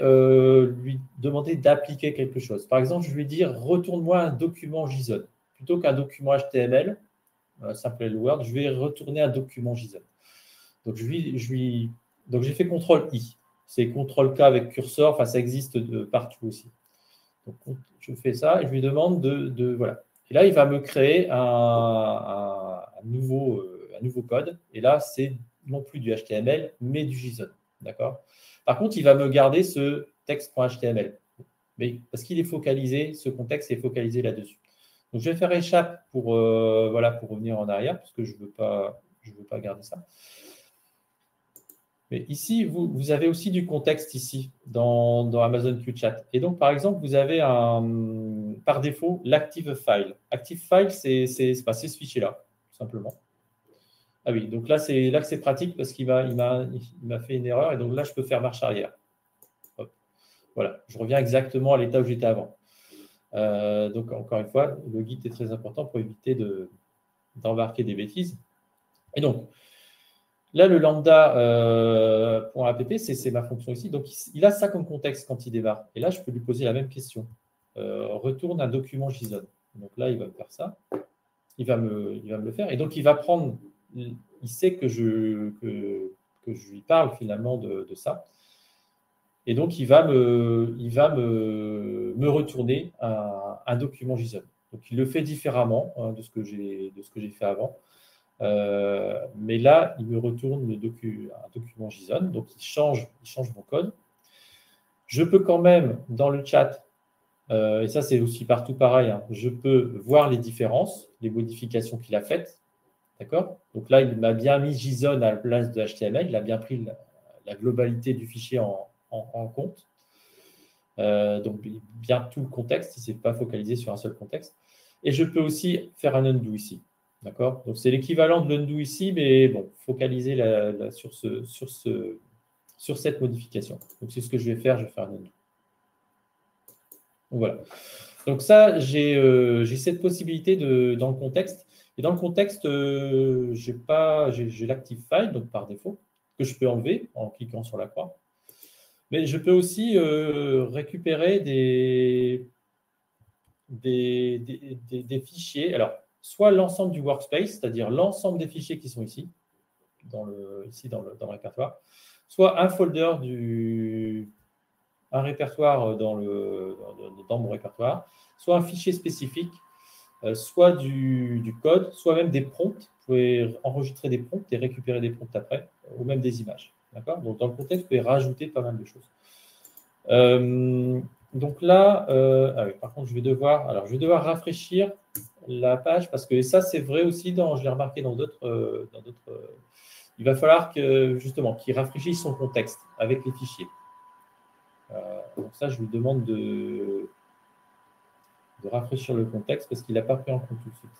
lui demander d'appliquer quelque chose. Par exemple, je vais dire « Retourne-moi un document JSON ». Plutôt qu'un document HTML, simple Hello World, je vais retourner un document JSON. Donc, j'ai fait CTRL-I. C'est CTRL-K avec curseur. Enfin, ça existe partout aussi. Donc, je fais ça et je lui demande voilà. Et là, il va me créer un nouveau code. Et là, c'est non plus du HTML, mais du JSON. D'accord ? Par contre, il va me garder ce texte.html. Mais parce qu'il est focalisé, ce contexte est focalisé là-dessus. Donc, je vais faire échappe pour revenir en arrière, parce que je ne veux pas garder ça. Mais ici, vous avez aussi du contexte ici, dans Amazon Q Chat. Et donc, par exemple, vous avez par défaut l'Active File. Active File, c'est ce fichier-là, tout simplement. Ah oui, donc là que c'est pratique parce qu'il m'a fait une erreur et donc là, je peux faire marche arrière. Hop. Voilà, je reviens exactement à l'état où j'étais avant. Donc, encore une fois, le guide est très important pour éviter d'embarquer des bêtises. Et donc, là, le lambda.app, c'est ma fonction ici. Donc, il a ça comme contexte quand il démarre. Et là, je peux lui poser la même question. Retourne un document JSON. Donc là, il va me faire ça. Il va me le faire. Et donc, il va prendre... Il sait que je lui parle finalement de ça. Et donc, il va me retourner un document JSON. Donc, il le fait différemment de ce que j'ai fait avant. Mais là, il me retourne un document JSON. Donc, il change mon code. Je peux quand même, dans le chat, et ça, c'est aussi partout pareil, hein, je peux voir les différences, les modifications qu'il a faites. D'accord ? Donc là, il m'a bien mis JSON à la place de HTML. Il a bien pris la globalité du fichier en compte. Donc, bien tout le contexte. Il ne s'est pas focalisé sur un seul contexte. Et je peux aussi faire un undo ici. D'accord ? Donc, c'est l'équivalent de l'undo ici, mais bon, focaliser sur cette modification. Donc, c'est ce que je vais faire. Je vais faire un undo. Donc, voilà. Donc, ça, j'ai cette possibilité dans le contexte. Et dans le contexte, j'ai l'Active File, donc par défaut, que je peux enlever en cliquant sur la croix. Mais je peux aussi récupérer des fichiers. Alors, soit l'ensemble du workspace, c'est-à-dire l'ensemble des fichiers qui sont ici dans le répertoire, soit un folder un répertoire dans mon répertoire, soit un fichier spécifique, soit du code, soit même des prompts. Vous pouvez enregistrer des prompts et récupérer des prompts après, ou même des images. D'accord ? Donc, dans le contexte, vous pouvez rajouter pas mal de choses. Donc là, par contre, je vais devoir rafraîchir la page parce que ça, c'est vrai aussi, je l'ai remarqué dans d'autres il va falloir justement qu'il rafraîchisse son contexte avec les fichiers. Donc ça, je lui demande de rafraîchir le contexte parce qu'il n'a pas pris en compte tout de suite.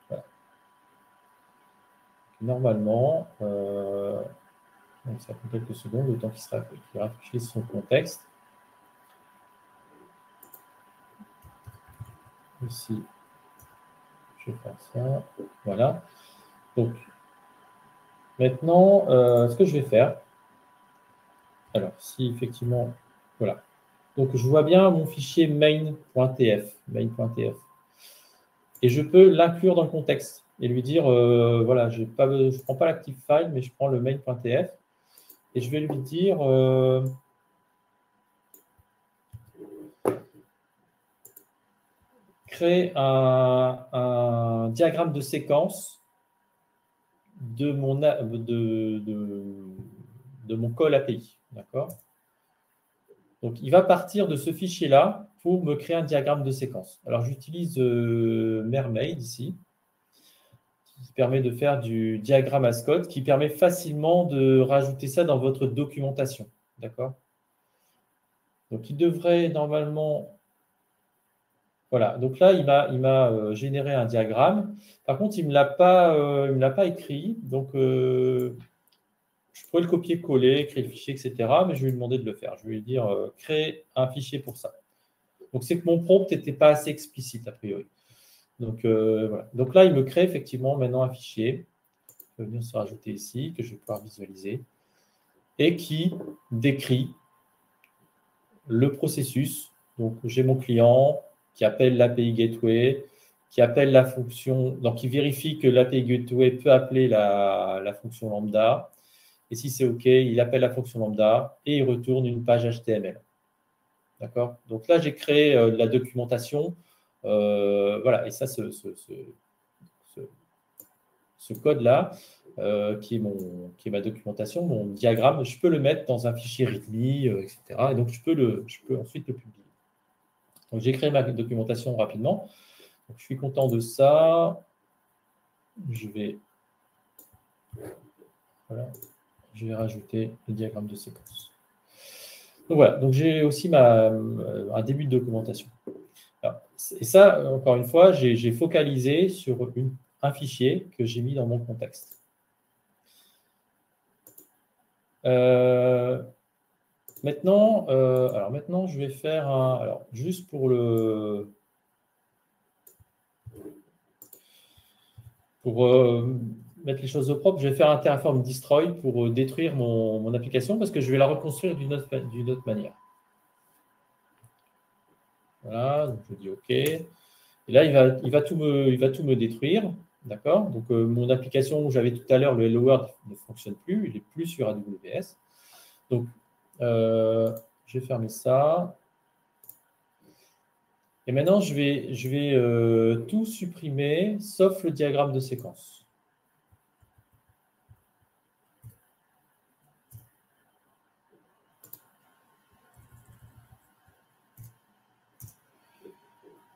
Voilà. Normalement, donc ça prend quelques secondes, le temps qu'il rafraîchisse son contexte. Ici, je vais faire ça. Voilà. Donc, maintenant, ce que je vais faire, alors, si effectivement, voilà. Donc, je vois bien mon fichier main.tf. Et je peux l'inclure dans le contexte et lui dire, voilà, je ne prends pas l'active file, mais je prends le main.tf. Et je vais lui dire, créer un diagramme de séquence de mon call API. D'accord? Donc, il va partir de ce fichier-là pour me créer un diagramme de séquence. Alors, j'utilise Mermaid ici, qui permet de faire du diagramme ASCOD, qui permet facilement de rajouter ça dans votre documentation. D'accord? Donc, il devrait normalement... Voilà. Donc là, il m'a généré un diagramme. Par contre, il ne me l'a pas écrit. Donc, je pourrais le copier-coller, créer le fichier, etc. Mais je vais lui demander de le faire. Je vais lui dire créer un fichier pour ça. Donc, c'est que mon prompt n'était pas assez explicite, a priori. Donc, voilà. Donc là, il me crée effectivement maintenant un fichier qui va venir se rajouter ici, que je vais pouvoir visualiser, et qui décrit le processus. Donc, j'ai mon client qui appelle l'API Gateway, qui appelle la fonction, donc qui vérifie que l'API Gateway peut appeler la fonction lambda. Et si c'est OK, il appelle la fonction lambda et il retourne une page HTML. D'accord? Donc là, j'ai créé de la documentation. Voilà, et ça, ce code-là, qui est ma documentation, mon diagramme, je peux le mettre dans un fichier README, etc. Et donc, je peux ensuite le publier. Donc, j'ai créé ma documentation rapidement. Donc, je suis content de ça. Je vais rajouter le diagramme de séquence. Donc, voilà. Donc, j'ai aussi un début de documentation. Alors, et ça, encore une fois, j'ai focalisé sur un fichier que j'ai mis dans mon contexte. Maintenant, je vais faire juste pour mettre les choses au propre, je vais faire un Terraform Destroy pour détruire mon application parce que je vais la reconstruire d'une autre manière. Voilà, donc je dis OK. Et là, il va tout me détruire. D'accord? Donc, mon application où j'avais tout à l'heure, le Hello World, ne fonctionne plus. Il n'est plus sur AWS. Donc, je vais fermer ça. Et maintenant, je vais tout supprimer, sauf le diagramme de séquence.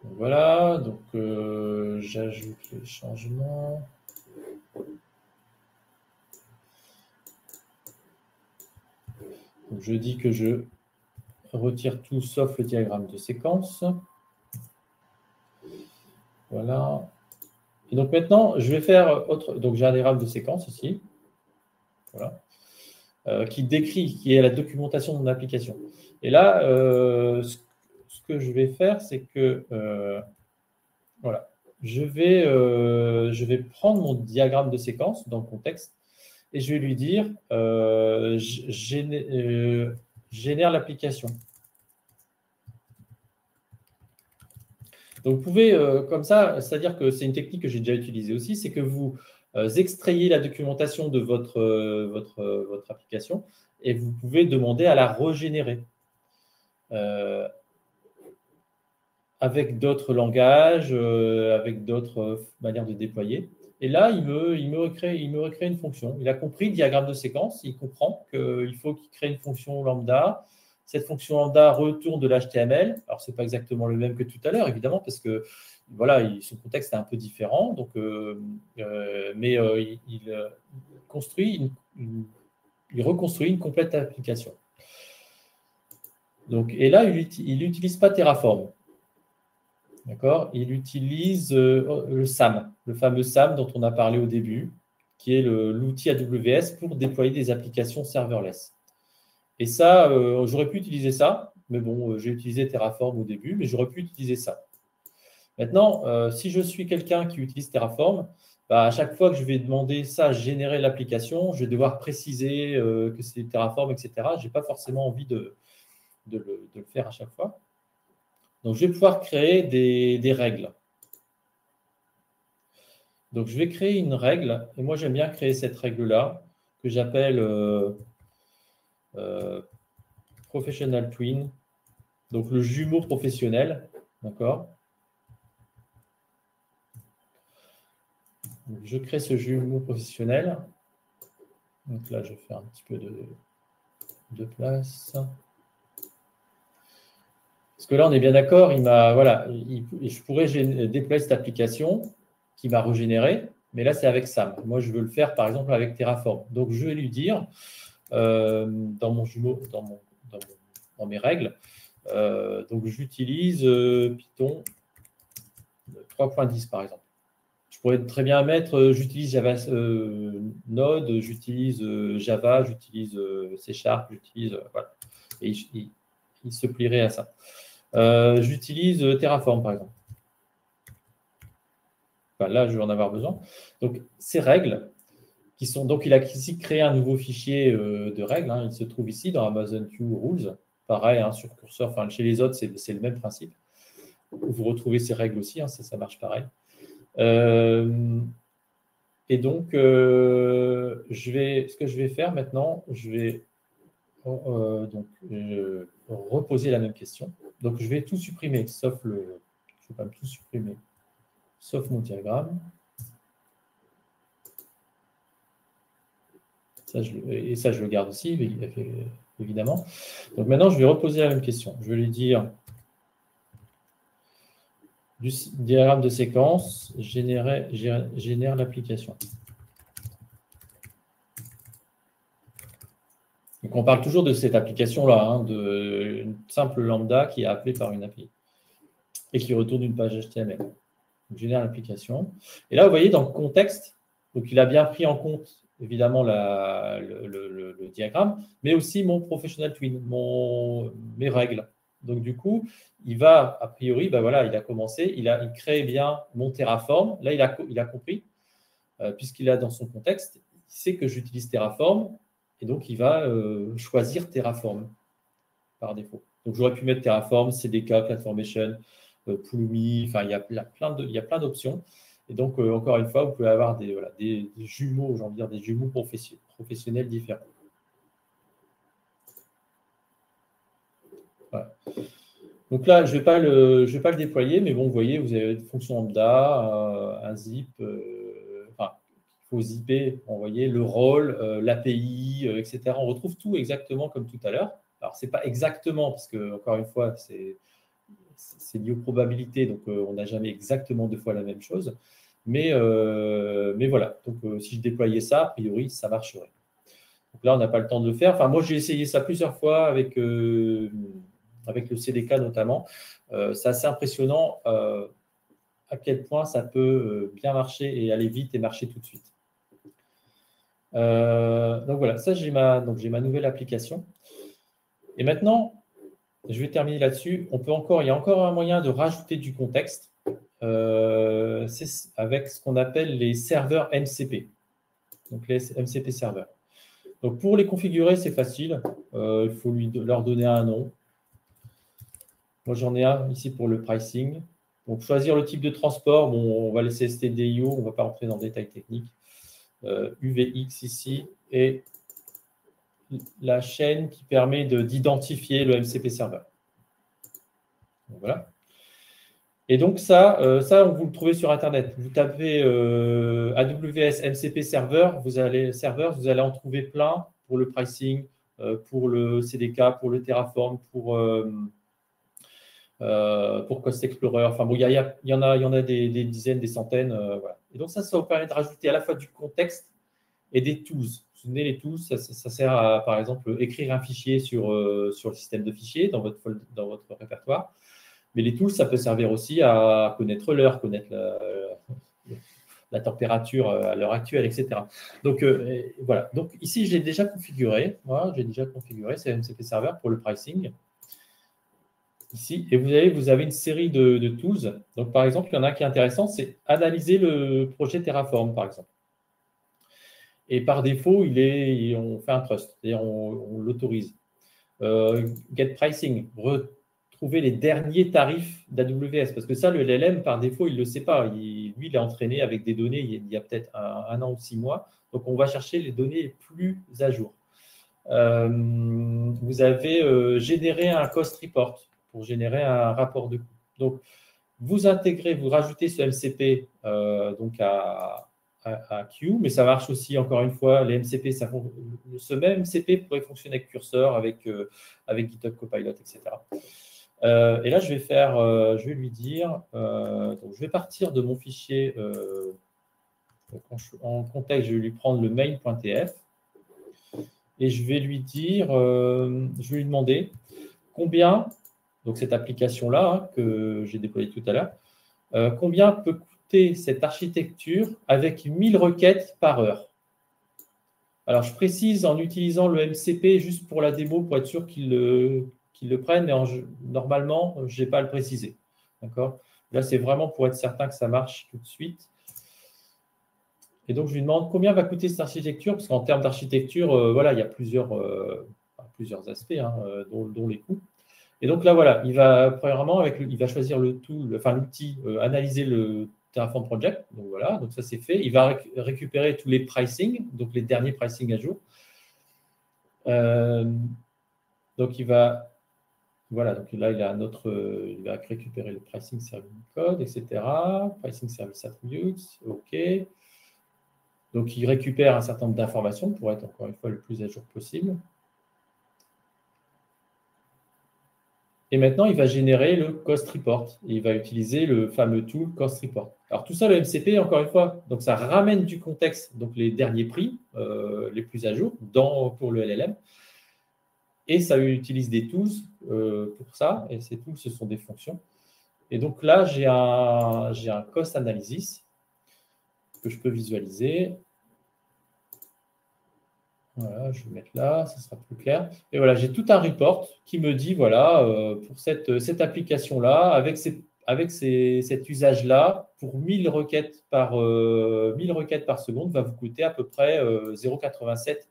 Donc, voilà, donc j'ajoute les changements. Donc, je dis que je retire tout sauf le diagramme de séquence. Voilà. Et donc maintenant, je vais faire autre. Donc j'ai un diagramme de séquence ici. Voilà. Qui décrit, qui est la documentation de mon application. Et là, ce que je vais faire, c'est que voilà, je vais prendre mon diagramme de séquence dans le contexte et je vais lui dire génère l'application. Donc, vous pouvez, comme ça, c'est-à-dire que c'est une technique que j'ai déjà utilisée aussi, c'est que vous extrayez la documentation de votre application et vous pouvez demander à la régénérer avec d'autres langages, avec d'autres manières de déployer. Et là, il me recrée une fonction. Il a compris le diagramme de séquence, il comprend qu'il faut qu'il crée une fonction lambda. Cette fonction lambda retourne de l'HTML. Alors, ce n'est pas exactement le même que tout à l'heure, évidemment, parce que voilà, son contexte est un peu différent. Donc, il construit il reconstruit une complète application. Donc, et là, il n'utilise pas Terraform. D'accord? Il utilise le SAM, le fameux SAM dont on a parlé au début, qui est l'outil AWS pour déployer des applications serverless. Et ça, j'aurais pu utiliser ça, mais bon, j'ai utilisé Terraform au début, mais j'aurais pu utiliser ça. Maintenant, si je suis quelqu'un qui utilise Terraform, bah, à chaque fois que je vais demander ça à générer l'application, je vais devoir préciser que c'est Terraform, etc. Je n'ai pas forcément envie de le faire à chaque fois. Donc, je vais pouvoir créer des règles. Donc, je vais créer une règle, et moi, j'aime bien créer cette règle-là, que j'appelle Professional Twin, donc le jumeau professionnel, d'accord? Je crée ce jumeau professionnel. Donc là, je vais faire un petit peu de place. Parce que là, on est bien d'accord, voilà, je pourrais déployer cette application qui m'a régénéré, mais là, c'est avec SAM. Moi, je veux le faire, par exemple, avec Terraform. Donc, je vais lui dire, dans mon jumeau, dans mes règles, donc j'utilise Python 3.10, par exemple. Je pourrais très bien mettre, j'utilise Java Node, j'utilise Java, j'utilise C#, j'utilise, voilà. Et il se plierait à ça. J'utilise Terraform, par exemple. Enfin, là, je vais en avoir besoin. Donc, ces règles, qui sont, donc, il a ici créé un nouveau fichier de règles. Hein, il se trouve ici dans Amazon Q Rules. Pareil, hein, sur Cursor, enfin, chez les autres, c'est le même principe. Vous retrouvez ces règles aussi, hein, ça marche pareil. Et donc, ce que je vais faire maintenant, je vais reposer la même question. Donc, je vais tout supprimer, sauf je vais quand même tout supprimer, sauf mon diagramme. Ça, je le garde aussi, évidemment. Donc, maintenant, je vais reposer la même question. Je vais lui dire du diagramme de séquence, génère l'application. Donc, on parle toujours de cette application-là, hein, d'une simple lambda qui est appelée par une API et qui retourne une page HTML. Donc, génère l'application. Et là, vous voyez, dans le contexte, donc il a bien pris en compte, évidemment, le diagramme, mais aussi mon professional twin, mes règles. Donc, du coup, il va, a priori, ben voilà, il a commencé, il crée bien mon Terraform. Là, il a compris, puisqu'il a dans son contexte, il sait que j'utilise Terraform, et donc il va choisir Terraform par défaut. Donc, j'aurais pu mettre Terraform, CDK, CloudFormation, Pulumi, enfin, il y a plein d'options. Et donc, encore une fois, vous pouvez avoir des jumeaux, j'ai envie de dire, des jumeaux professionnels différents. Voilà. Donc là, je ne vais pas le déployer, mais bon, vous voyez, vous avez une fonction lambda, un zip, enfin, il faut zipper, vous voyez, le rôle, l'API, etc. On retrouve tout exactement comme tout à l'heure. Alors, ce n'est pas exactement, parce que, encore une fois, c'est lié aux probabilités, donc on n'a jamais exactement deux fois la même chose. Mais voilà, donc si je déployais ça, a priori, ça marcherait. Donc là, on n'a pas le temps de le faire. Enfin, moi, j'ai essayé ça plusieurs fois avec le CDK notamment. C'est assez impressionnant à quel point ça peut bien marcher et aller vite et marcher tout de suite. Donc voilà, ça, j'ai ma nouvelle application. Et maintenant, je vais terminer là-dessus. Il y a encore un moyen de rajouter du contexte. C'est avec ce qu'on appelle les serveurs MCP. Donc les MCP serveurs. Donc pour les configurer, c'est facile. Il faut leur donner un nom. Moi, j'en ai un ici pour le pricing. Donc choisir le type de transport. Bon, on va laisser STDIO, on ne va pas rentrer dans le détail technique. UVX ici et la chaîne qui permet d'identifier le MCP serveur. Donc, voilà. Et donc, ça, vous le trouvez sur Internet. Vous tapez AWS MCP Server, vous allez en trouver plein pour le pricing, pour le CDK, pour le Terraform, pour Cost Explorer. Enfin bon, il y en a des dizaines, des centaines. Voilà. Et donc ça vous permet de rajouter à la fois du contexte et des tools. Vous vous souvenez, les tools, ça sert à, par exemple, écrire un fichier sur le système de fichiers dans votre répertoire. Mais les tools, ça peut servir aussi à connaître l'heure, connaître la température à l'heure actuelle, etc. Donc, voilà. Donc, ici, j'ai déjà configuré. Voilà, j'ai déjà configuré CMCP Server pour le pricing. Ici, et vous avez une série de tools. Donc, par exemple, il y en a un qui est intéressant, c'est analyser le projet Terraform, par exemple. Et par défaut, on fait un trust, c'est-à-dire on l'autorise. Get pricing, retrouver les derniers tarifs d'AWS, parce que ça, le LLM, par défaut, il ne le sait pas. Lui, il est entraîné avec des données il y a peut-être un an ou 6 mois. Donc, on va chercher les données les plus à jour. Vous avez généré un cost report pour générer un rapport de coût. Donc, vous intégrez, vous rajoutez ce MCP donc à Q, mais ça marche aussi, encore une fois, les MCP, ce même MCP pourrait fonctionner avec Cursor, avec GitHub Copilot, etc. Et là, je vais lui dire, donc je vais partir de mon fichier, en contexte, je vais lui prendre le main.tf et je vais lui dire, je vais lui demander combien, donc cette application-là que j'ai déployée tout à l'heure, combien peut coûter cette architecture avec 1000 requêtes par heure. Alors, je précise en utilisant le MCP juste pour la démo, pour être sûr qu'il le prenne, mais normalement, je n'ai pas à le préciser. D'accord ? Là, c'est vraiment pour être certain que ça marche tout de suite. Et donc, je lui demande combien va coûter cette architecture, parce qu'en termes d'architecture, voilà, il y a plusieurs aspects, dont les coûts. Et donc là, voilà, premièrement, il va choisir l'outil analyser le Terraform Project. Donc voilà, donc ça c'est fait. Il va récupérer tous les pricing, donc les derniers pricing à jour. Donc voilà, donc là il va récupérer le pricing service code, etc. Pricing service attributes, OK. Donc il récupère un certain nombre d'informations pour être encore une fois le plus à jour possible. Et maintenant, il va générer le cost report. Et il va utiliser le fameux tool cost report. Alors, tout ça, le MCP, encore une fois, donc ça ramène du contexte, donc les derniers prix, les plus à jour, pour le LLM. Et ça utilise des tools pour ça. Et ces tools, ce sont des fonctions. Et donc là, j'ai un cost analysis que je peux visualiser. Voilà, je vais mettre là, ça sera plus clair. Et voilà, j'ai tout un report qui me dit, voilà, pour cette application-là, avec cet usage-là, pour 1000 requêtes par seconde, va vous coûter à peu près 0,87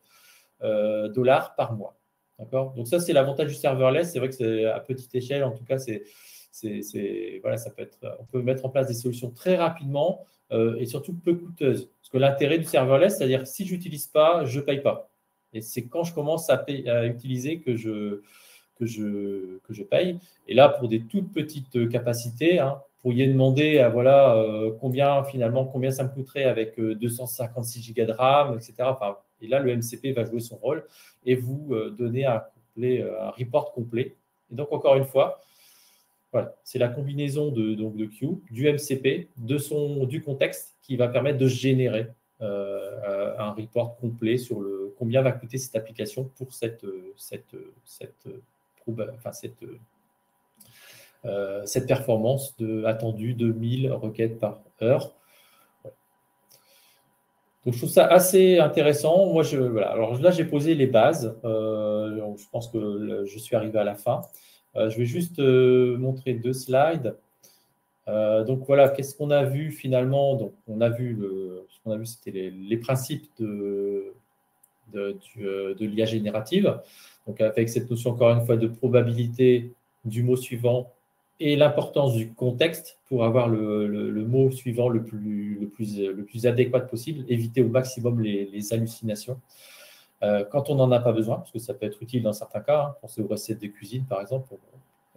$ par mois. D'accord ? Donc ça, c'est l'avantage du serverless. C'est vrai que c'est à petite échelle, en tout cas, voilà, on peut mettre en place des solutions très rapidement et surtout peu coûteuses. Parce que l'intérêt du serverless, c'est-à-dire si je n'utilise pas, je ne paye pas. Et c'est quand je commence à utiliser que je paye. Et là, pour des toutes petites capacités, vous pourriez demander combien ça me coûterait avec 256 Go de RAM, etc. Enfin, et là, le MCP va jouer son rôle et vous donner un report complet. Et donc, encore une fois, voilà, c'est la combinaison de Q, du MCP, du contexte qui va permettre de générer un report complet sur combien va coûter cette application pour cette performance attendue de 1000 requêtes par heure. Donc, je trouve ça assez intéressant. Moi, voilà. Alors là, j'ai posé les bases. Donc, je pense que je suis arrivé à la fin. Je vais juste montrer 2 slides. Donc voilà, qu'est-ce qu'on a vu finalement? Donc on a vu ce qu'on a vu, c'était les principes de l'IA générative. Donc avec cette notion encore une fois de probabilité du mot suivant et l'importance du contexte pour avoir le mot suivant le plus adéquat possible, éviter au maximum les hallucinations. Quand on n'en a pas besoin, parce que ça peut être utile dans certains cas, pensez aux recettes de cuisine par exemple,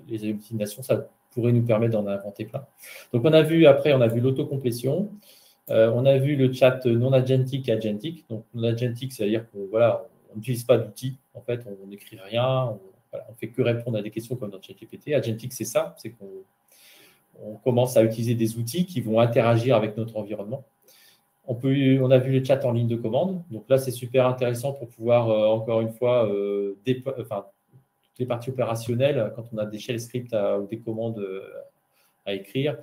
les hallucinations, ça pourrait nous permettre d'en inventer plein. Donc, on a vu l'autocomplétion, on a vu le chat non agentique et agentique. Donc, non agentique, c'est-à-dire qu'on on n'utilise pas d'outils. En fait, on n'écrit rien. On fait que répondre à des questions comme dans ChatGPT. Agentic, c'est ça. C'est qu'on commence à utiliser des outils qui vont interagir avec notre environnement. On a vu les chats en ligne de commande. Donc là, c'est super intéressant pour pouvoir, encore une fois, toutes les parties opérationnelles, quand on a des shell scripts ou des commandes à écrire,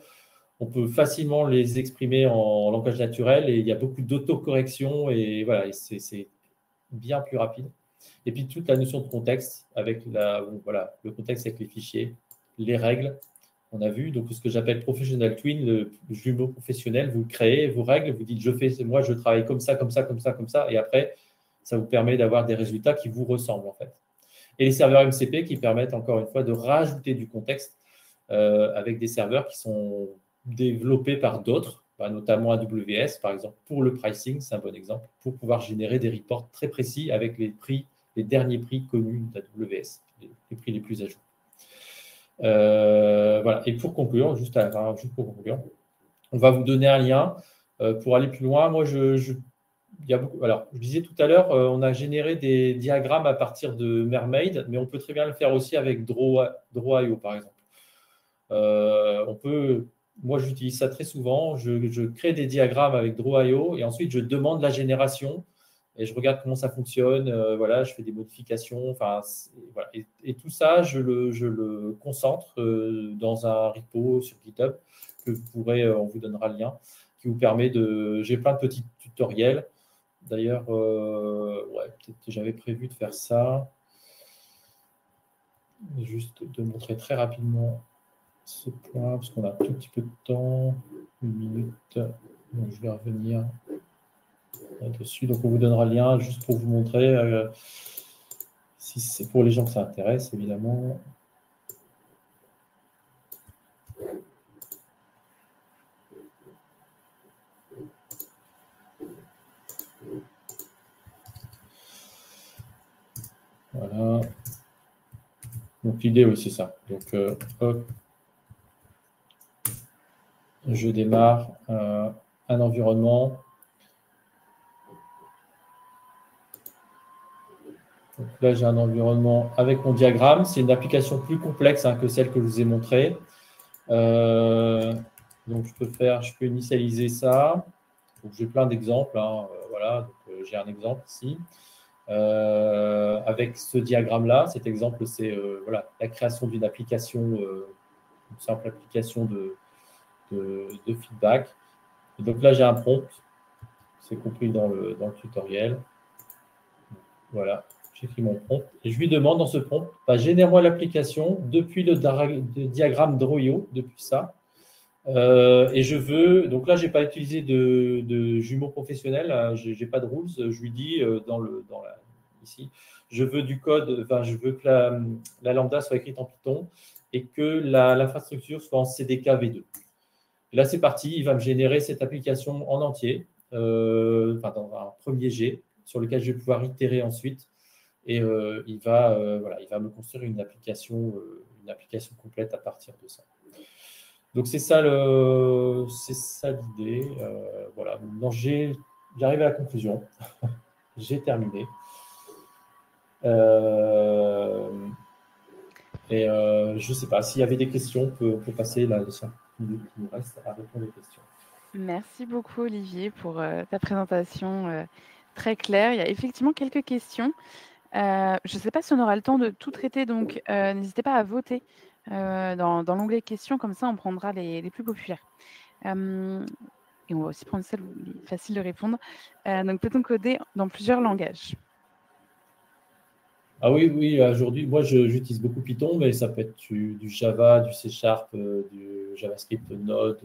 on peut facilement les exprimer en langage naturel et il y a beaucoup d'autocorrection et voilà, c'est bien plus rapide. Et puis toute la notion de contexte avec le contexte avec les fichiers, les règles. On a vu, donc ce que j'appelle Professional Twin, le jumeau professionnel, vous le créez, vos règles, vous dites moi je travaille comme ça, comme ça, comme ça, comme ça, et après, ça vous permet d'avoir des résultats qui vous ressemblent en fait. Et les serveurs MCP qui permettent encore une fois de rajouter du contexte avec des serveurs qui sont développés par d'autres, notamment AWS par exemple, pour le pricing, c'est un bon exemple, pour pouvoir générer des reports très précis avec les derniers prix connus d'AWS, les prix les plus à jour. Voilà. Et pour conclure, juste pour conclure, on va vous donner un lien pour aller plus loin. Moi, il y a beaucoup. Alors, je disais tout à l'heure, on a généré des diagrammes à partir de Mermaid, mais on peut très bien le faire aussi avec Draw.io, par exemple. Moi, j'utilise ça très souvent. Je crée des diagrammes avec Draw.io et ensuite, je demande la génération et je regarde comment ça fonctionne. Voilà, je fais des modifications. Enfin, voilà. Et tout ça, je le concentre dans un repo sur GitHub que vous pourrez, on vous donnera le lien, qui vous permet de. J'ai plein de petits tutoriels. D'ailleurs, peut-être que j'avais prévu de faire ça. Juste de montrer très rapidement ce point, parce qu'on a un tout petit peu de temps, 1 minute. Donc, je vais revenir là-dessus. Donc, on vous donnera le lien juste pour vous montrer, si c'est pour les gens que ça intéresse, évidemment. Voilà. Donc, l'idée, oui, c'est ça. Donc, hop. Je démarre un environnement. Donc là, j'ai un environnement avec mon diagramme. C'est une application plus complexe que celle que je vous ai montrée. Donc, je peux initialiser ça. J'ai plein d'exemples. Voilà, j'ai un exemple ici. Avec ce diagramme-là, cet exemple, c'est la création d'une application, une simple application de feedback. Et donc là, j'ai un prompt. C'est compris dans le tutoriel. Voilà, j'écris mon prompt. Et je lui demande dans ce prompt, génère-moi l'application depuis le diagramme Draw.io, depuis ça. Et je veux, donc là, je n'ai pas utilisé de jumeaux professionnels, je n'ai pas de rules. Je lui dis ici, je veux du code, je veux que la lambda soit écrite en Python et que l'infrastructure soit en CDK V2. Et là, c'est parti, il va me générer cette application en entier, dans un premier jet sur lequel je vais pouvoir itérer ensuite. Et il va me construire une application complète à partir de ça. Donc, c'est ça l'idée. Voilà. J'arrive à la conclusion. J'ai terminé. Je ne sais pas, s'il y avait des questions, on peut passer là, les 5 minutes qui nous restent à répondre aux questions. Merci beaucoup, Olivier, pour ta présentation très claire. Il y a effectivement quelques questions. Je ne sais pas si on aura le temps de tout traiter, donc n'hésitez pas à voter dans l'onglet questions, comme ça on prendra les plus populaires. Et on va aussi prendre celles où il est facile de répondre. Donc peut-on coder dans plusieurs langages? Ah oui, aujourd'hui, moi j'utilise beaucoup Python, mais ça peut être du Java, du C#, du JavaScript, Node,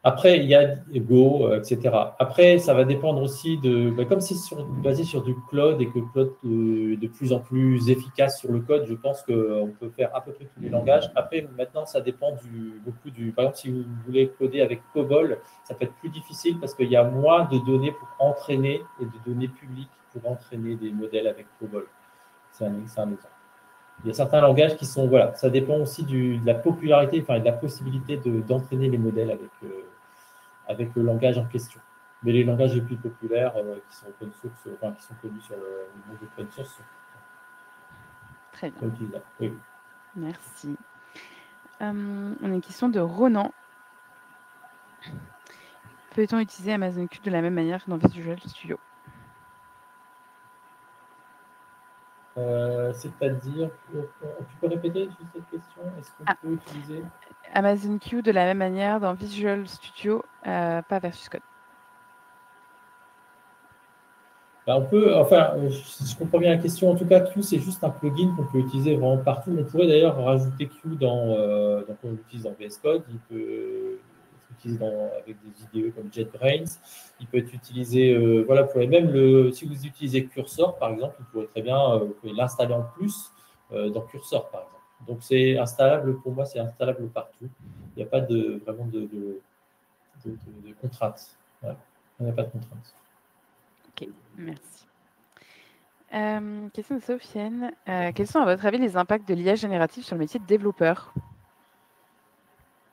après, il y a Go, etc. Après, ça va dépendre aussi comme c'est basé sur du cloud et que le cloud est de plus en plus efficace sur le code, je pense qu'on peut faire à peu près tous les langages. Après, maintenant, ça dépend beaucoup du. Par exemple, si vous voulez coder avec COBOL, ça peut être plus difficile parce qu'il y a moins de données pour entraîner et de données publiques pour entraîner des modèles avec COBOL. C'est un exemple. Il y a certains langages qui sont, ça dépend aussi de la popularité, de la possibilité d'entraîner les modèles avec le langage en question. Mais les langages les plus populaires qui sont open source, enfin, qui sont connus sur le monde open source sont Très bien. utilisables. Oui. Merci. On a une question de Ronan. Peut-on utiliser Amazon Q de la même manière que dans Visual Studio? C'est-à-dire, tu peux répéter juste cette question? Est-ce qu'on peut utiliser Amazon Q de la même manière dans Visual Studio, pas Versus Code? On peut, enfin, si je comprends bien la question, en tout cas, Q, c'est juste un plugin qu'on peut utiliser vraiment partout. On pourrait d'ailleurs rajouter Q donc on l'utilise dans VS Code, il peut être utilisé avec des IDE comme JetBrains, il peut être utilisé, voilà, si vous utilisez Cursor, par exemple, vous pourrez très bien vous pouvez l'installer en plus dans Cursor, par exemple. Donc, c'est installable, pour moi, c'est installable partout. Il n'y a pas vraiment de contraintes. Voilà. Il n'y a pas de contraintes. Ok, merci. Question de Sofiane. Quels sont, à votre avis, les impacts de l'IA générative sur le métier de développeur?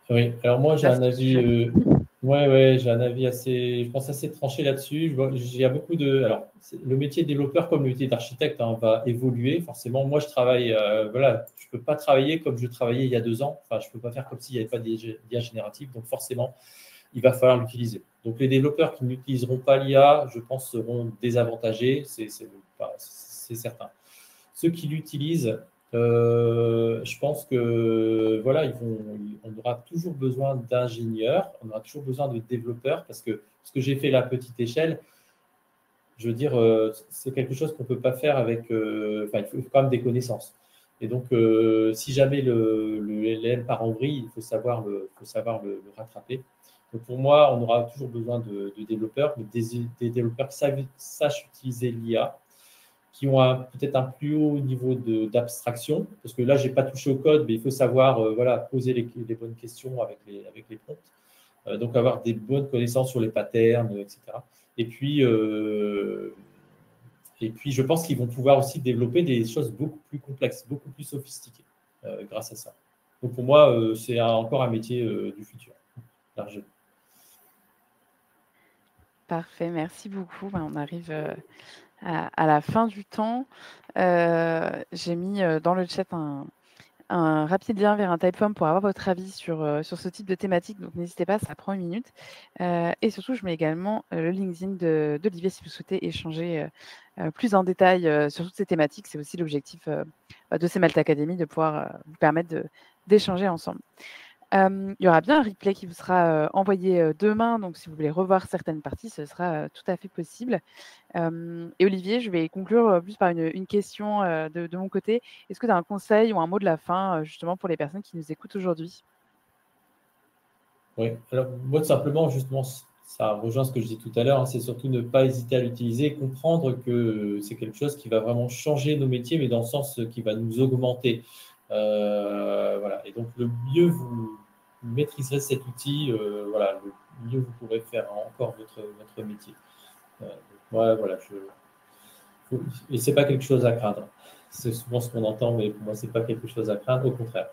Oui, alors moi j'ai un avis, j'ai un avis assez, je pense assez tranché là-dessus. Il y a beaucoup de, alors le métier de développeur comme le métier d'architecte va évoluer forcément. Moi je travaille, voilà, je peux pas travailler comme je travaillais il y a 2 ans. Enfin, je peux pas faire comme s'il n'y avait pas d'IA générative. Donc forcément, il va falloir l'utiliser. Donc les développeurs qui n'utiliseront pas l'IA, je pense, seront désavantagés, c'est certain. Ceux qui l'utilisent, je pense que voilà, on aura toujours besoin d'ingénieurs, on aura toujours besoin de développeurs parce que ce que j'ai fait à la petite échelle, je veux dire, c'est quelque chose qu'on ne peut pas faire avec. Enfin, il faut quand même des connaissances. Et donc, si jamais le LLM part en vrille, il faut savoir le rattraper. Donc, pour moi, on aura toujours besoin de développeurs, mais des développeurs qui sachent utiliser l'IA, qui ont peut-être un plus haut niveau d'abstraction, parce que là, je n'ai pas touché au code, mais il faut savoir voilà, poser les bonnes questions avec les prompts. Donc, avoir des bonnes connaissances sur les patterns, etc. Et puis, je pense qu'ils vont pouvoir aussi développer des choses beaucoup plus complexes, beaucoup plus sophistiquées grâce à ça. Donc, pour moi, c'est encore un métier du futur, largement. Parfait, merci beaucoup. On arrive à la fin du temps. J'ai mis dans le chat un rapide lien vers un Typeform pour avoir votre avis sur ce type de thématique. Donc, n'hésitez pas, ça prend 1 minute. Et surtout, je mets également le LinkedIn d'Olivier si vous souhaitez échanger plus en détail sur toutes ces thématiques. C'est aussi l'objectif de CMALT Academy, de pouvoir vous permettre d'échanger ensemble. Il y aura bien un replay qui vous sera envoyé demain. Donc, si vous voulez revoir certaines parties, ce sera tout à fait possible. Et Olivier, je vais conclure plus par une question de mon côté. Est-ce que tu as un conseil ou un mot de la fin justement pour les personnes qui nous écoutent aujourd'hui? Oui, alors moi, tout simplement, justement, ça rejoint ce que je disais tout à l'heure, c'est surtout ne pas hésiter à l'utiliser, comprendre que c'est quelque chose qui va vraiment changer nos métiers, mais dans le sens qui va nous augmenter. Voilà. Et donc, le mieux vous maîtriserez cet outil, voilà, le mieux vous pourrez faire encore votre métier. Donc, voilà, et c'est pas quelque chose à craindre. C'est souvent ce qu'on entend, mais pour moi, c'est pas quelque chose à craindre, au contraire.